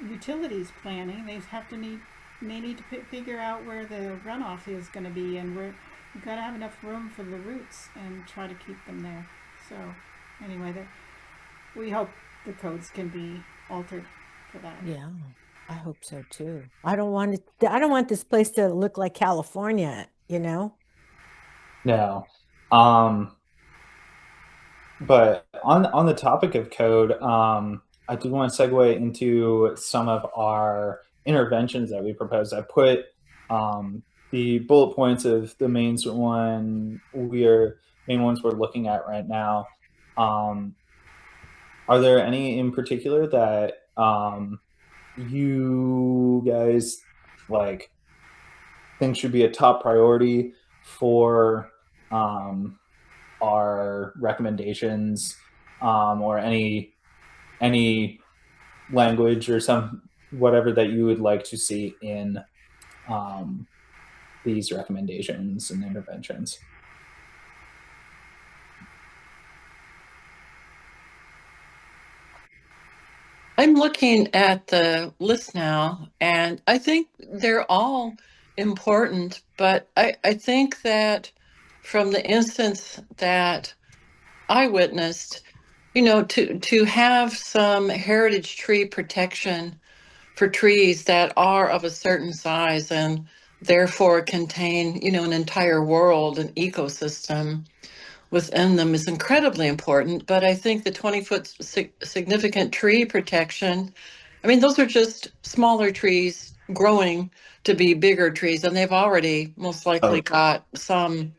Speaker 1: utilities planning, they need to figure out where the runoff is going to be, and where you've got to have enough room for the roots and try to keep them there. So anyway, we hope the codes can be altered for that.
Speaker 4: Yeah, I hope so too. I don't want this place to look like California, you know?
Speaker 9: No. But on the topic of code, I do want to segue into some of our interventions that we proposed. I put the bullet points of the main ones we're looking at right now. Are there any in particular that you guys like think should be a top priority for our recommendations, or any language or whatever that you would like to see in these recommendations and interventions?
Speaker 10: I'm looking at the list now, and I think they're all important, but I think that from the instance that I witnessed, you know, to have some heritage tree protection for trees that are of a certain size and therefore contain, you know, an entire world, an ecosystem within them is incredibly important. But I think the 20-foot significant tree protection, I mean, those are just smaller trees growing to be bigger trees, and they've already most likely got some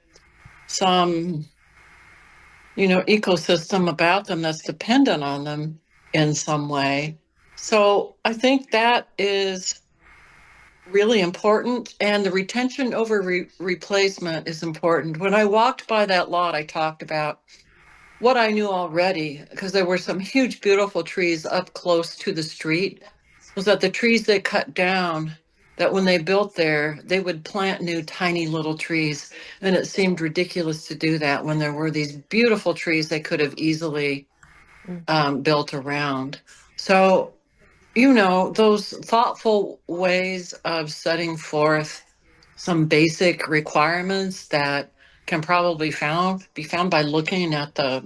Speaker 10: you know, ecosystem about them that's dependent on them in some way. So I think that is really important, and the retention over replacement is important. When I walked by that lot, I talked about what I knew already, because there were some huge, beautiful trees up close to the street, was that the trees they cut down, that when they built there, they would plant new tiny little trees. And it seemed ridiculous to do that when there were these beautiful trees they could have easily built around. So you know, those thoughtful ways of setting forth some basic requirements that can probably be found by looking at the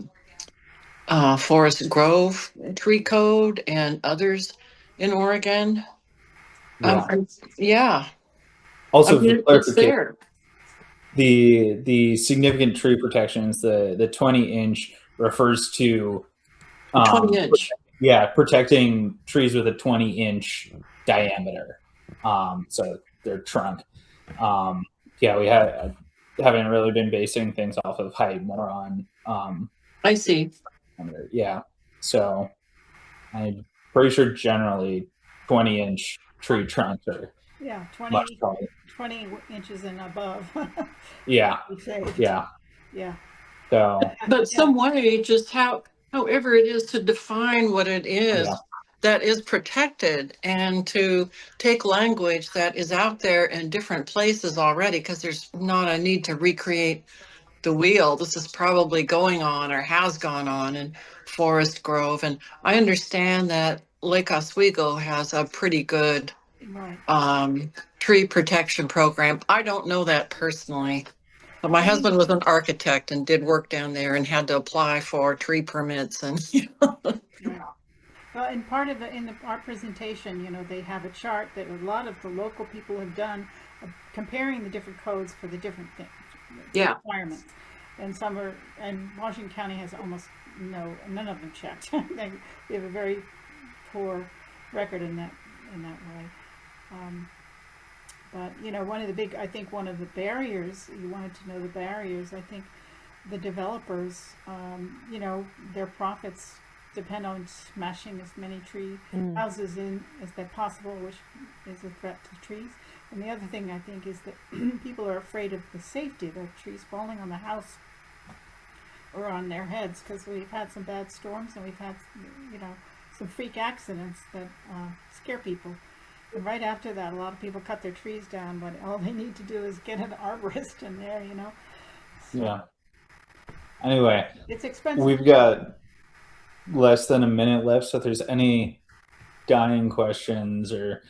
Speaker 10: Forest Grove tree code and others in Oregon.
Speaker 9: Yeah.
Speaker 10: Yeah, I
Speaker 9: Also, for
Speaker 10: mean, it's
Speaker 9: clarification,
Speaker 10: there.
Speaker 9: the significant tree protections, the 20-inch refers to
Speaker 10: 20-inch.
Speaker 9: yeah, protecting trees with a 20-inch diameter. So their trunk. Yeah, we haven't really been basing things off of height, more on
Speaker 10: I see.
Speaker 9: diameter. Yeah. So I'm pretty sure generally 20-inch tree trunks are
Speaker 1: Yeah,
Speaker 9: much taller.
Speaker 1: 20 inches and above.
Speaker 9: Yeah.
Speaker 1: We saved.
Speaker 9: Yeah.
Speaker 1: Yeah.
Speaker 9: So
Speaker 10: But some way, just however it is to define what it is
Speaker 9: Yeah.
Speaker 10: that is protected, and to take language that is out there in different places already, because there's not a need to recreate the wheel. This is probably going on or has gone on in Forest Grove. And I understand that Lake Oswego has a pretty good
Speaker 1: Right.
Speaker 10: tree protection program. I don't know that personally. But my husband was an architect and did work down there and had to apply for tree permits and
Speaker 1: Right. Well, and part of it in our presentation, you know, they have a chart that a lot of the local people have done, comparing the different codes for the different things,
Speaker 10: Yeah.
Speaker 1: requirements. And some are, and Washington County has almost none of them checked. they have a very poor record in that way. But you know, I think one of the barriers, you wanted to know the barriers, I think the developers, you know, their profits depend on smashing as many houses in as that possible, which is a threat to trees. And the other thing I think is that people are afraid of the safety of the trees falling on the house or on their heads, because we've had some bad storms and we've had, you know, some freak accidents that scare people. And right after that, a lot of people cut their trees down, but all they need to do is get an arborist in there, you know. So
Speaker 9: yeah. Anyway,
Speaker 1: it's expensive.
Speaker 9: we've got less than a minute left, so if there's any dying questions or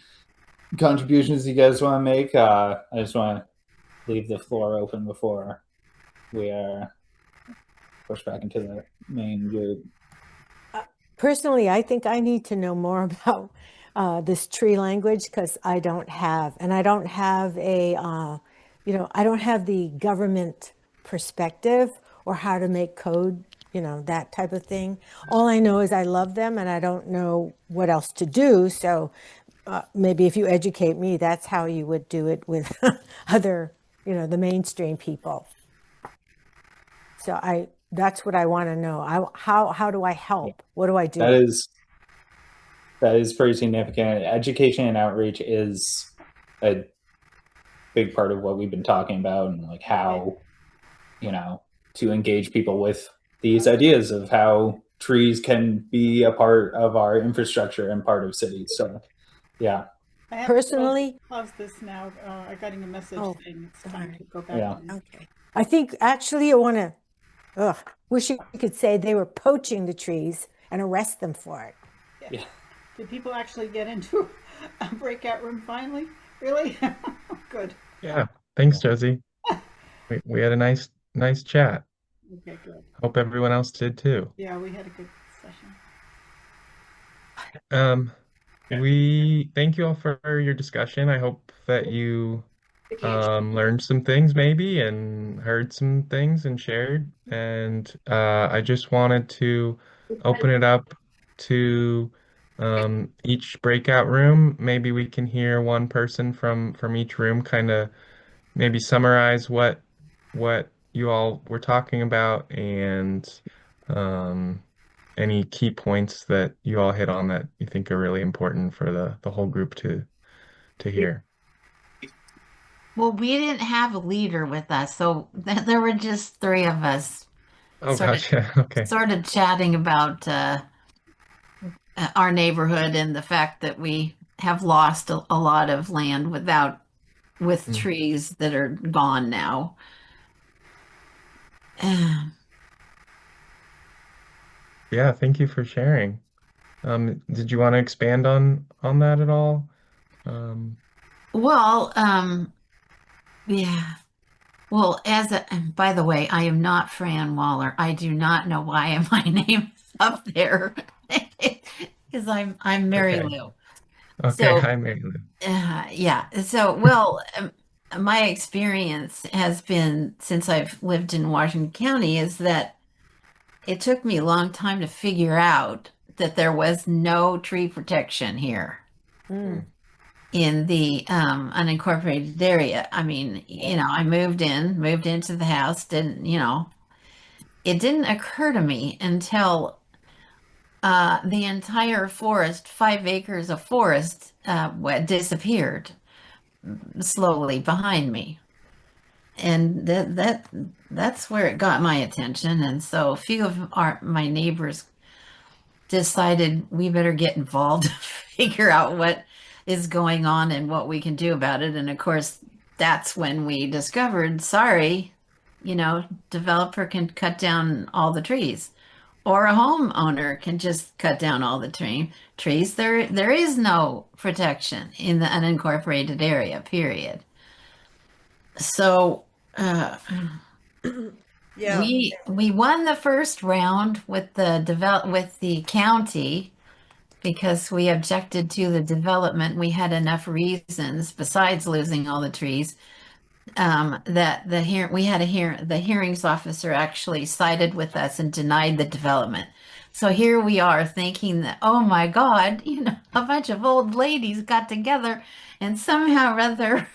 Speaker 9: contributions you guys want to make, I just want to leave the floor open before we push back into the main group.
Speaker 4: Personally, I think I need to know more about this tree language, because I don't have a, you know, I don't have the government perspective or how to make code, you know, that type of thing. All I know is I love them and I don't know what else to do. So maybe if you educate me, that's how you would do it with other, you know, the mainstream people. So that's what I want to know. How do I help? What do I do?
Speaker 9: That is pretty significant. Education and outreach is a big part of what we've been talking about, and like how, you know, to engage people with these ideas of how trees can be a part of our infrastructure and part of cities. So, yeah.
Speaker 1: I have
Speaker 4: Personally,
Speaker 1: to close this now. I'm getting a message saying it's time to go back.
Speaker 9: Yeah.
Speaker 4: Okay. I think actually I want to, wish you could say they were poaching the trees and arrest them for it.
Speaker 9: Yeah.
Speaker 1: Did people actually get into a breakout room finally? Really? Good.
Speaker 2: Yeah. Thanks, Josie. We had a nice chat.
Speaker 1: Okay, good.
Speaker 2: Hope everyone else did too.
Speaker 1: Yeah, we had a good session.
Speaker 2: We thank you all for your discussion. I hope that you learned some things maybe and heard some things and shared. And I just wanted to open it up to each breakout room. Maybe we can hear one person from each room kind of maybe summarize what you all were talking about, and any key points that you all hit on that you think are really important for the whole group to hear.
Speaker 11: Well, we didn't have a leader with us, so there were just three of us
Speaker 2: Oh,
Speaker 11: sort of
Speaker 2: gotcha. Okay.
Speaker 11: sort of chatting about our neighborhood and the fact that we have lost a lot of land with trees that are gone now.
Speaker 2: Yeah, thank you for sharing. Did you want to expand on that at all?
Speaker 11: Well, yeah. Well, and by the way, I am not Fran Waller. I do not know why my name is up there because I'm Mary
Speaker 2: Okay.
Speaker 11: Lou.
Speaker 2: Okay.
Speaker 11: So
Speaker 2: Hi, Mary Lou.
Speaker 11: yeah. So well, my experience has been since I've lived in Washington County is that it took me a long time to figure out that there was no tree protection here in the unincorporated area. I mean, I moved into the house, didn't, it didn't occur to me until the entire forest, 5 acres of forest, disappeared slowly behind me. And that's where it got my attention. And so a few of my neighbors decided we better get involved, figure out what is going on and what we can do about it. And of course, that's when we discovered, sorry, developer can cut down all the trees, or a homeowner can just cut down all the trees. There is no protection in the unincorporated area, period. So
Speaker 12: Yeah.
Speaker 11: we won the first round with the county because we objected to the development. We had enough reasons besides losing all the trees that the hearings officer actually sided with us and denied the development. So here we are thinking that, oh my God, a bunch of old ladies got together and somehow or other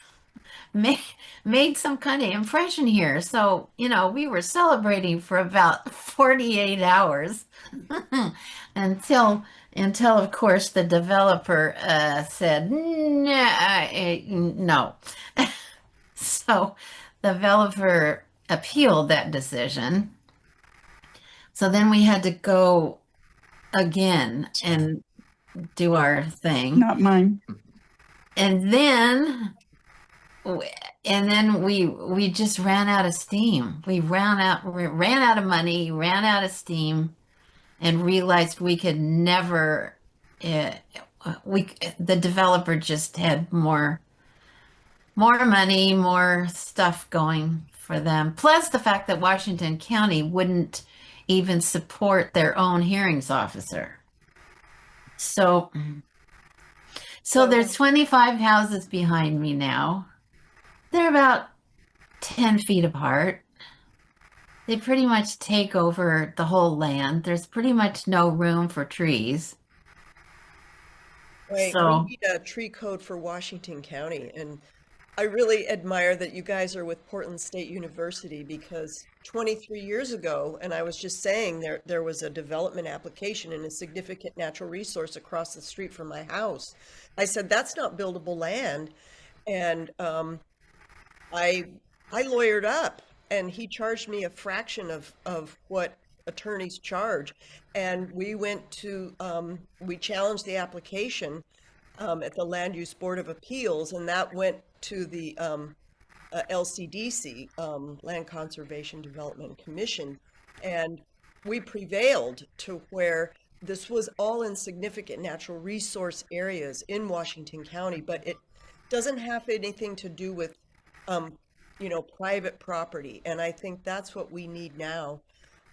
Speaker 11: made some kind of impression here. So, we were celebrating for about 48 hours until of course the developer said no. So the developer appealed that decision. So then we had to go again and do our thing.
Speaker 6: Not mine.
Speaker 11: And then we just ran out of steam. We ran out of money, ran out of steam, and realized we could never. The developer just had more money, more stuff going for them. Plus the fact that Washington County wouldn't even support their own hearings officer. So there's 25 houses behind me now. They're about 10 feet apart. They pretty much take over the whole land. There's pretty much no room for trees.
Speaker 12: Right.
Speaker 11: So
Speaker 12: We need a tree code for Washington County. And I really admire that you guys are with Portland State University, because 23 years ago, and I was just saying there was a development application in a significant natural resource across the street from my house. I said, that's not buildable land. And I lawyered up, and he charged me a fraction of what attorneys charge. And we went to, we challenged the application at the Land Use Board of Appeals, and that went to the LCDC, Land Conservation Development Commission. And we prevailed to where this was all in significant natural resource areas in Washington County, but it doesn't have anything to do with private property. And I think that's what we need now.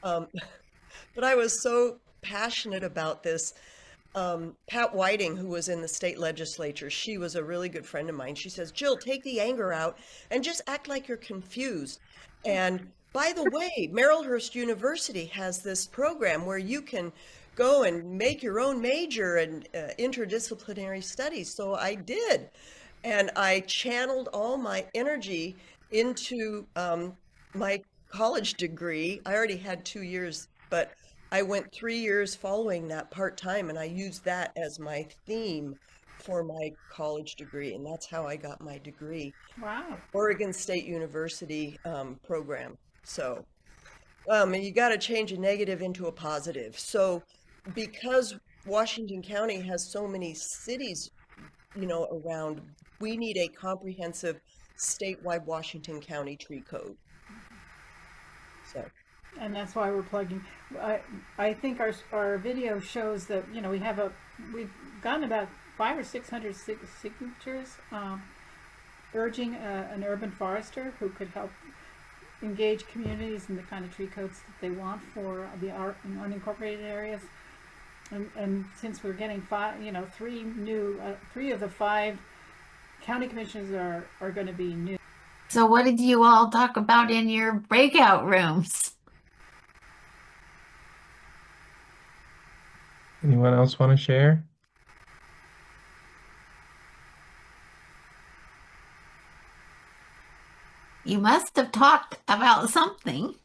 Speaker 12: But I was so passionate about this. Pat Whiting, who was in the state legislature, she was a really good friend of mine. She says, Jill, take the anger out and just act like you're confused. And by the way, Marylhurst University has this program where you can go and make your own major in interdisciplinary studies. So I did. And I channeled all my energy into my college degree. I already had 2 years, but I went 3 years following that part-time, and I used that as my theme for my college degree, and that's how I got my degree.
Speaker 1: Wow.
Speaker 12: Oregon State University program. So you got to change a negative into a positive. So because Washington County has so many cities, around, we need a comprehensive statewide Washington County tree code. So
Speaker 1: and that's why we're plugging. I think our video shows that, you know, we've gotten about 500 or 600 signatures urging an urban forester who could help engage communities in the kind of tree codes that they want for the unincorporated areas. And since we're getting three of the 5 county commissioners are going to be new.
Speaker 11: So what did you all talk about in your breakout rooms?
Speaker 2: Anyone else want to share?
Speaker 11: You must have talked about something.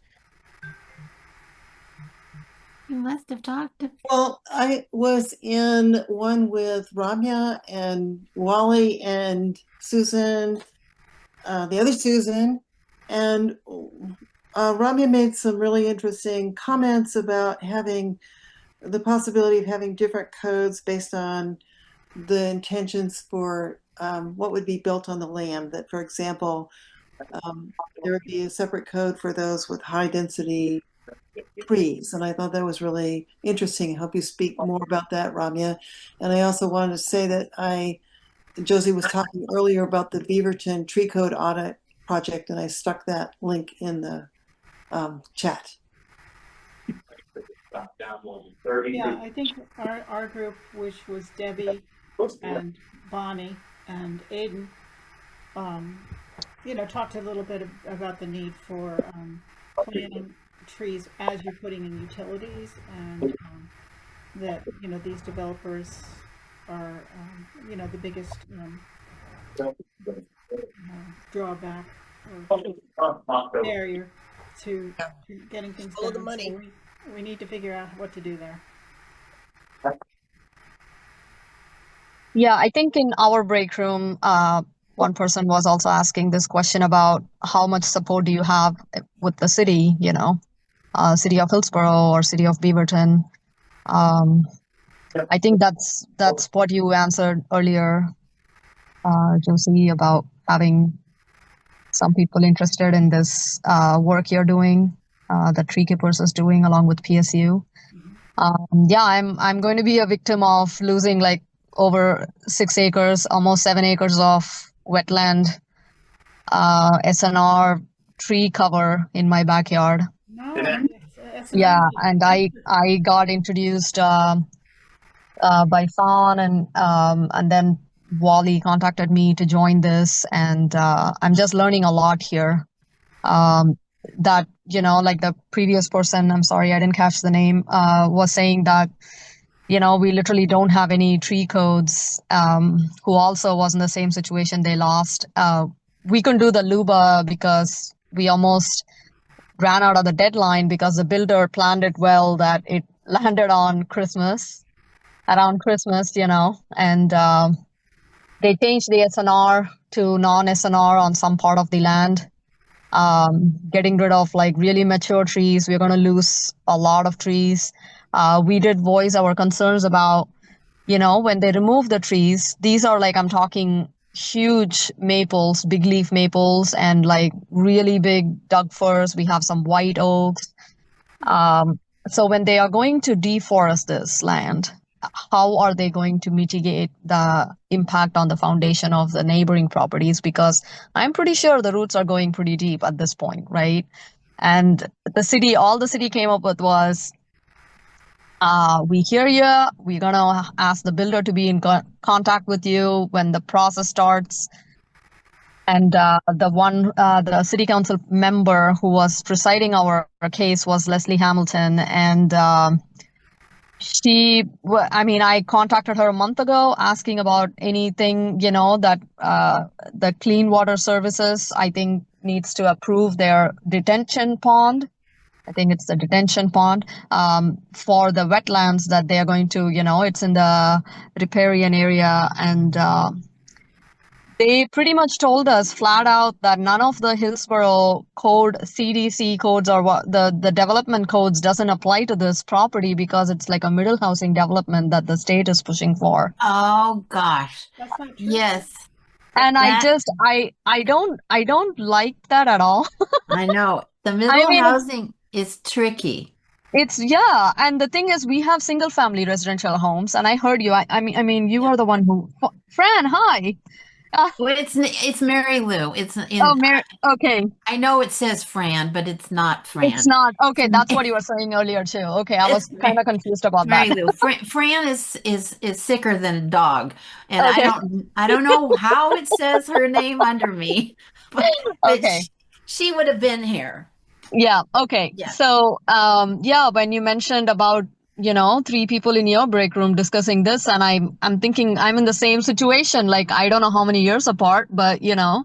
Speaker 11: You must have talked.
Speaker 13: Well, I was in one with Ramya and Wally and Susan, the other Susan, and Ramya made some really interesting comments about having the possibility of having different codes based on the intentions for what would be built on the land. That, for example, there would be a separate code for those with high density trees. And I thought that was really interesting. I hope you speak more about that, Ramya. And I also wanted to say that Josie was talking earlier about the Beaverton Tree Code Audit Project, and I stuck that link in the chat.
Speaker 1: Yeah, I think our group, which was Debbie and Bonnie and Aiden, you know, talked a little bit about the need for planting trees as you're putting in utilities, and that, you know, these developers are, you know, the biggest drawback or barrier to getting things
Speaker 12: Follow
Speaker 1: done.
Speaker 12: the money.
Speaker 1: So we need to figure out what to do there.
Speaker 14: Yeah, I think in our break room, one person was also asking this question about how much support do you have with the city, you know, city of Hillsboro or city of Beaverton. I think that's what you answered earlier, Josie, about having some people interested in this work you're doing, that Treekeepers is doing along with PSU. Yeah, I'm going to be a victim of losing like over 6 acres, almost 7 acres of wetland SNR tree cover in my backyard.
Speaker 1: No,
Speaker 14: Yeah, and I got introduced by Fawn, and then Wally contacted me to join this, and I'm just learning a lot here. That, you know, like the previous person, I'm sorry, I didn't catch the name, was saying that, you know, we literally don't have any tree codes, who also was in the same situation. They lost. We couldn't do the LUBA because we almost ran out of the deadline because the builder planned it well that it landed on around Christmas, you know, and they changed the SNR to non-SNR on some part of the land, getting rid of like really mature trees. We're going to lose a lot of trees. We did voice our concerns about, you know, when they remove the trees, these are like, I'm talking huge maples, big leaf maples, and like really big Doug firs. We have some white oaks. So when they are going to deforest this land, how are they going to mitigate the impact on the foundation of the neighboring properties? Because I'm pretty sure the roots are going pretty deep at this point, right? And all the city came up with was, we hear you. We're going to ask the builder to be in contact with you when the process starts. And the city council member who was presiding our case was Leslie Hamilton. And I contacted her a month ago asking about anything, you know, that the Clean Water Services, I think, needs to approve their detention pond. I think it's the detention pond for the wetlands that they are going to, you know, it's in the riparian area. And they pretty much told us flat out that none of the Hillsboro code, CDC codes, or the development codes doesn't apply to this property because it's like a middle housing development that the state is pushing for.
Speaker 11: Oh gosh.
Speaker 1: That's not true.
Speaker 11: Yes.
Speaker 14: And I don't like that at all.
Speaker 11: I know. The middle housing It's tricky.
Speaker 14: Yeah, and the thing is, we have single family residential homes, and I heard you. I mean, you are the one who. Fran, hi.
Speaker 11: Well, it's Mary Lou. It's
Speaker 14: Oh,
Speaker 11: in.
Speaker 14: Mary. Okay,
Speaker 11: I know it says Fran, but it's not
Speaker 14: it's
Speaker 11: Fran.
Speaker 14: not. Okay, that's what you were saying earlier too. Okay, I was kind of confused about that.
Speaker 11: Mary Lou. Fran is sicker than a dog, and
Speaker 14: Okay.
Speaker 11: I don't know how it says her name under me, but
Speaker 14: Okay.
Speaker 11: she would have been here.
Speaker 14: Yeah. Okay.
Speaker 11: Yeah.
Speaker 14: So, yeah, when you mentioned about, 3 people in your break room discussing this, and I'm thinking I'm in the same situation. Like, I don't know how many years apart, but
Speaker 11: Yeah.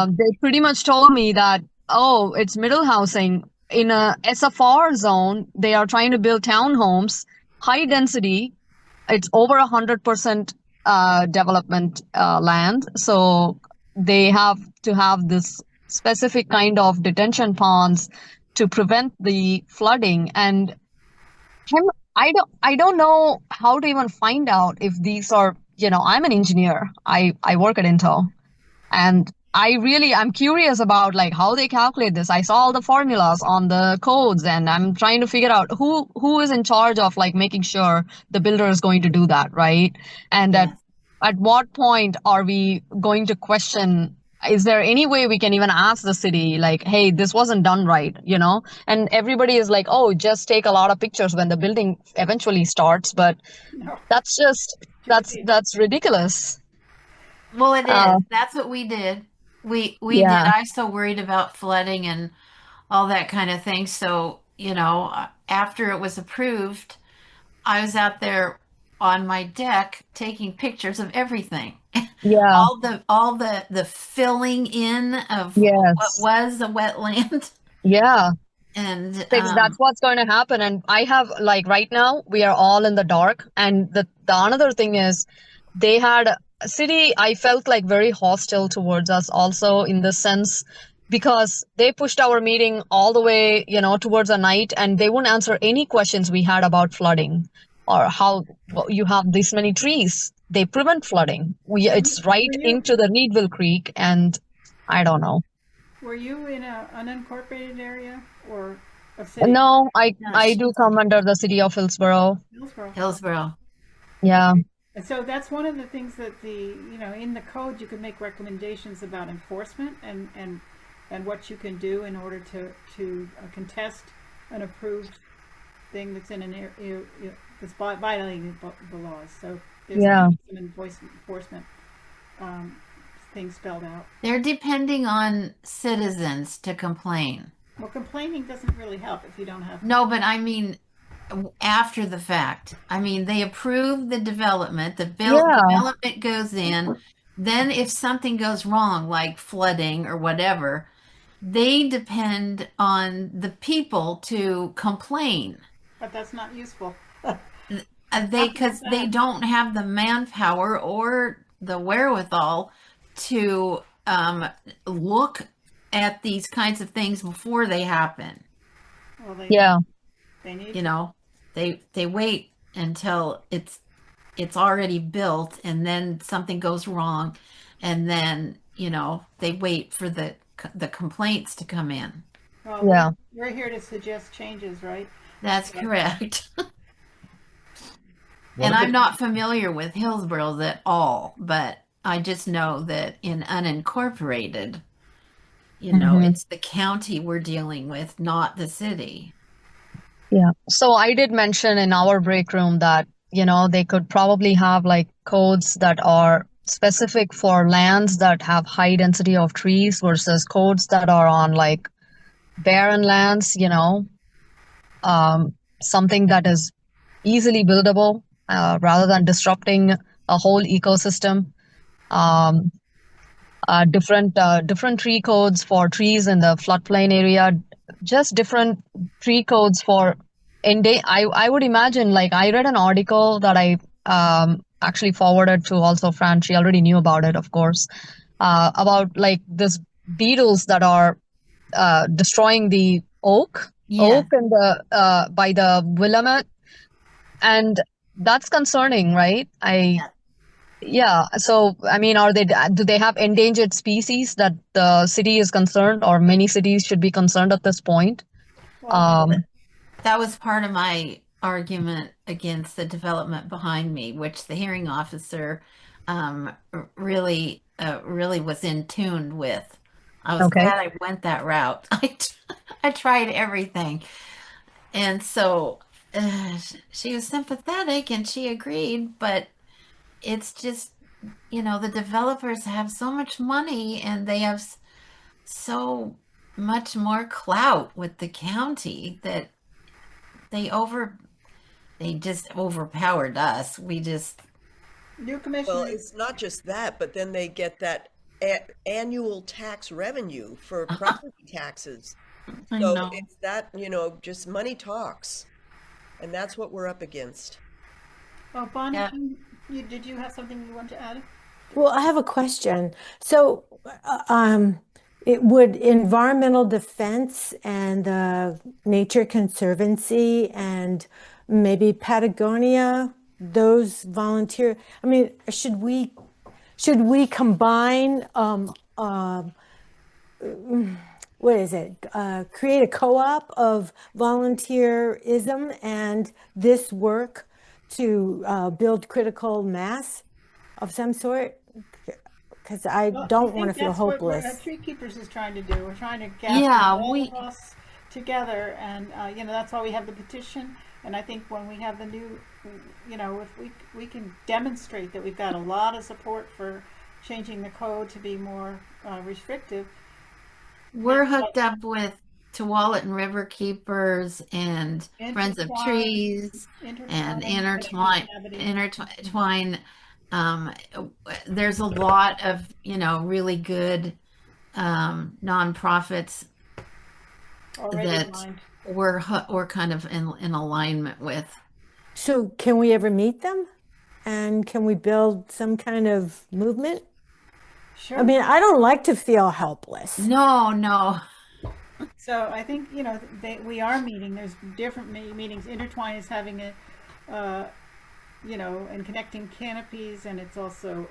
Speaker 14: they pretty much told me that, oh, it's middle housing in a SFR zone. They are trying to build townhomes, high density. It's over 100% development land. So they have to have this specific kind of detention ponds to prevent the flooding. And I don't know how to even find out if these are, I'm an engineer. I work at Intel, and I'm curious about like how they calculate this. I saw all the formulas on the codes, and I'm trying to figure out who is in charge of like making sure the builder is going to do that, right? And at what point are we going to question, is there any way we can even ask the city, like, hey, this wasn't done right, And everybody is like, oh, just take a lot of pictures when the building eventually starts. But that's ridiculous.
Speaker 11: Well, it is. That's what we did. We did. I was so worried about flooding and all that kind of thing. So, after it was approved, I was out there on my deck taking pictures of everything.
Speaker 14: Yeah.
Speaker 11: all the filling in of
Speaker 14: Yes.
Speaker 11: what was a wetland.
Speaker 14: Yeah.
Speaker 11: And
Speaker 14: that's what's going to happen. And I have, like, right now we are all in the dark. And the another thing is, they had city, I felt like very hostile towards us also, in the sense, because they pushed our meeting all the way, towards the night, and they wouldn't answer any questions we had about flooding or how you have this many trees. They prevent flooding. It's right into the Needville Creek, and I don't know.
Speaker 1: Were you in an unincorporated area or a city?
Speaker 14: No, I do come under the city of Hillsboro.
Speaker 11: Hillsboro.
Speaker 14: Yeah.
Speaker 1: And so that's one of the things that in the code you can make recommendations about enforcement and what you can do in order to contest an approved thing that's in an area that's violating the laws. So there's some enforcement things spelled out.
Speaker 11: They're depending on citizens to complain.
Speaker 1: Well, complaining doesn't really help if you don't have.
Speaker 11: No, but I mean, after the fact. I mean, they approve the development, development goes in. Then if something goes wrong, like flooding or whatever, they depend on the people to complain.
Speaker 1: But that's not useful.
Speaker 11: Because they don't have the manpower or the wherewithal to look at these kinds of things before they happen.
Speaker 1: Well, they need.
Speaker 11: They wait until it's already built, and then something goes wrong, and then they wait for the complaints to come in.
Speaker 1: Well, we're here to suggest changes, right?
Speaker 11: That's correct. And I'm not familiar with Hillsboro at all, but I just know that in unincorporated, it's the county we're dealing with, not the city.
Speaker 14: Yeah. So I did mention in our break room that, they could probably have like codes that are specific for lands that have high density of trees versus codes that are on like barren lands, something that is easily buildable rather than disrupting a whole ecosystem. Different tree codes for trees in the floodplain area, just different tree codes for I would imagine, like, I read an article that I actually forwarded to also Fran. She already knew about it, of course, about like this beetles that are destroying the oak and the by the Willamette, and that's concerning, right? Yeah. So, I mean, do they have endangered species that the city is concerned, or many cities should be concerned at this point? Um,
Speaker 11: That was part of my argument against the development behind me, which the hearing officer really was in tune with. I was
Speaker 14: okay.
Speaker 11: glad I went that route. I tried everything. And so she was sympathetic and she agreed, but it's just, the developers have so much money and they have so much more clout with the county that they over they just overpowered us. We just,
Speaker 1: New
Speaker 12: Well,
Speaker 1: commissioner,
Speaker 12: it's not just that, but then they get that annual tax revenue for property taxes.
Speaker 11: I
Speaker 12: So
Speaker 11: know.
Speaker 12: it's that, just money talks. And that's what we're up against.
Speaker 1: Bonnie,
Speaker 11: Yeah.
Speaker 1: did you have something you want to add?
Speaker 4: Well, I have a question. So, it would environmental defense and the Nature Conservancy and maybe Patagonia, those volunteer. I mean, should we combine what is it? Create a co-op of volunteerism and this work to build critical mass of some sort? Because I
Speaker 1: Well, I
Speaker 4: don't want to
Speaker 1: think
Speaker 4: feel
Speaker 1: that's what
Speaker 4: hopeless.
Speaker 1: Tree Keepers is trying to do. We're trying to gather
Speaker 11: Yeah,
Speaker 1: all
Speaker 11: we
Speaker 1: of us together, and that's why we have the petition. And I think when we have the new, if we can demonstrate that we've got a lot of support for changing the code to be more restrictive.
Speaker 11: we're
Speaker 1: That's
Speaker 11: hooked up with Tualatin and River Keepers and Friends of
Speaker 1: intertwine,
Speaker 11: Trees and
Speaker 1: intertwine, connecting
Speaker 11: intertwine. Um, there's a lot of, really good nonprofits
Speaker 1: already
Speaker 11: that
Speaker 1: aligned.
Speaker 11: we're kind of in alignment with.
Speaker 4: So can we ever meet them? And can we build some kind of movement?
Speaker 1: Sure.
Speaker 4: I mean, I don't like to feel helpless.
Speaker 11: No.
Speaker 1: So I think we are meeting. There's different meetings. Intertwine is having a, and connecting canopies, and it's also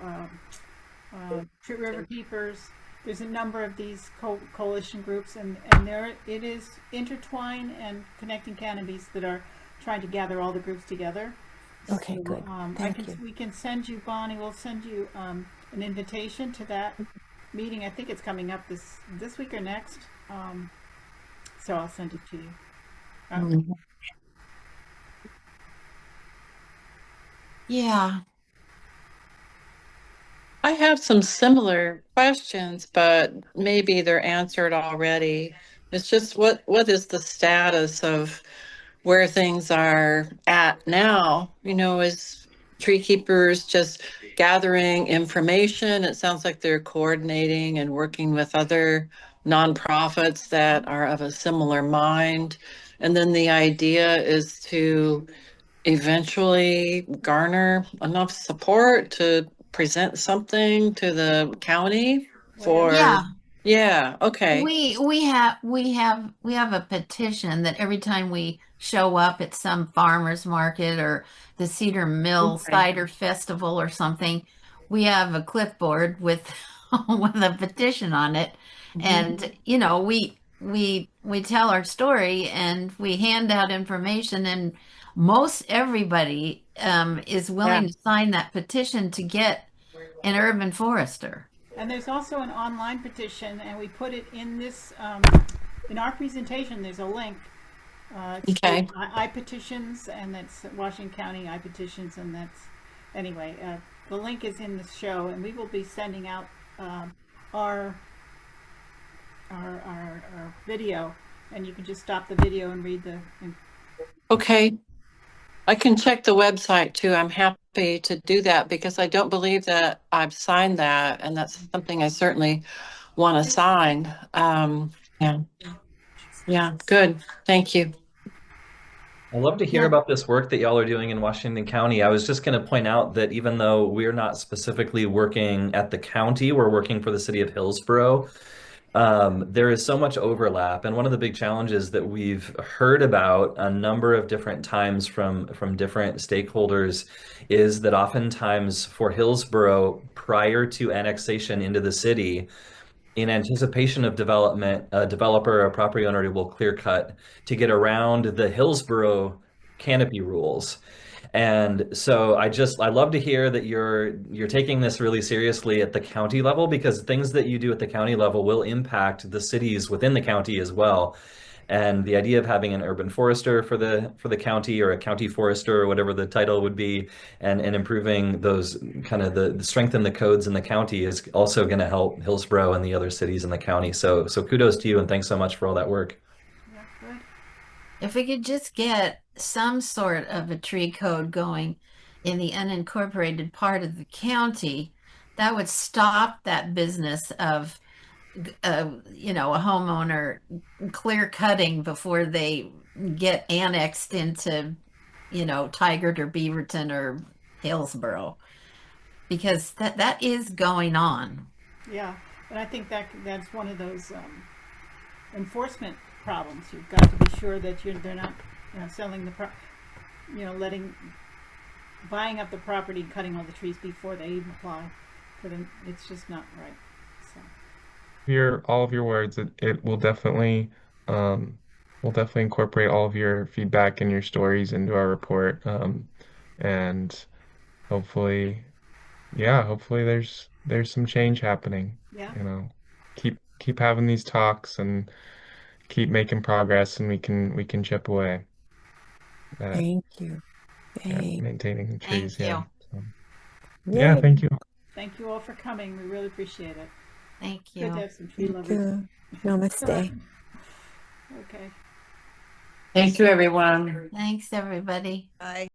Speaker 1: Tree River Keepers. There's a number of these coalition groups, and there it is Intertwine and connecting canopies that are trying to gather all the groups together.
Speaker 4: Okay,
Speaker 1: So,
Speaker 4: good. Thank you.
Speaker 1: we can send you, Bonnie. We'll send you an invitation to that meeting. I think it's coming up this week or next. So I'll send it to you.
Speaker 11: Mhm. Yeah.
Speaker 10: I have some similar questions, but maybe they're answered already. It's just what is the status of where things are at now? Is Tree Keepers just gathering information? It sounds like they're coordinating and working with other nonprofits that are of a similar mind. And then the idea is to eventually garner enough support to present something to the county for,
Speaker 11: Yeah.
Speaker 10: okay.
Speaker 11: We have a petition that every time we show up at some farmer's market or the Cedar Mill
Speaker 10: Okay.
Speaker 11: Cider Festival or something, we have a clipboard with with a petition on it. And we tell our story and we hand out information, and most everybody is willing to sign that petition to get an urban forester.
Speaker 1: And there's also an online petition, and we put it in this in our presentation. There's a link. It's
Speaker 10: Okay.
Speaker 1: iPetitions, and that's Washington County iPetitions, and that's anyway. The link is in the show, and we will be sending out our video, and you can just stop the video and read the.
Speaker 10: Okay. I can check the website too. I'm happy to do that because I don't believe that I've signed that, and that's something I certainly want to sign. Yeah, good. Thank you.
Speaker 7: I'd love to hear about this work that y'all are doing in Washington County. I was just going to point out that even though we're not specifically working at the county, we're working for the city of Hillsboro. There is so much overlap, and one of the big challenges that we've heard about a number of different times from different stakeholders is that oftentimes for Hillsboro, prior to annexation into the city, in anticipation of development, a developer or a property owner will clear cut to get around the Hillsboro canopy rules. And so I love to hear that you're taking this really seriously at the county level, because things that you do at the county level will impact the cities within the county as well. And the idea of having an urban forester for the county, or a county forester, or whatever the title would be, and improving those kind of the strengthen the codes in the county is also going to help Hillsboro and the other cities in the county. So kudos to you, and thanks so much for all that work.
Speaker 1: Yeah, good.
Speaker 11: If we could just get some sort of a tree code going in the unincorporated part of the county, that would stop that business of you know, a homeowner clear cutting before they get annexed into, you know, Tigard or Beaverton or Hillsboro, because that is going on.
Speaker 1: Yeah, and I think that's one of those enforcement problems. You've got to be sure that they're not, you know, selling buying up the property, cutting all the trees before they even apply for them. It's just not right. So.
Speaker 2: Hear all of your words. It will definitely we'll definitely incorporate all of your feedback and your stories into our report. And hopefully, yeah, hopefully there's some change happening.
Speaker 1: Yeah.
Speaker 2: You know, keep having these talks and keep making progress, and we can chip away at,
Speaker 4: Thank you.
Speaker 2: maintaining the trees.
Speaker 11: Thank you.
Speaker 2: So, yeah, thank you.
Speaker 1: Thank you all for coming. We really appreciate it.
Speaker 11: Thank
Speaker 1: Good
Speaker 11: you.
Speaker 1: to have some tree
Speaker 4: Thank
Speaker 1: lovers.
Speaker 4: you. Namaste.
Speaker 1: Okay.
Speaker 10: Thank you, everyone.
Speaker 11: Thanks, everybody.
Speaker 12: Bye.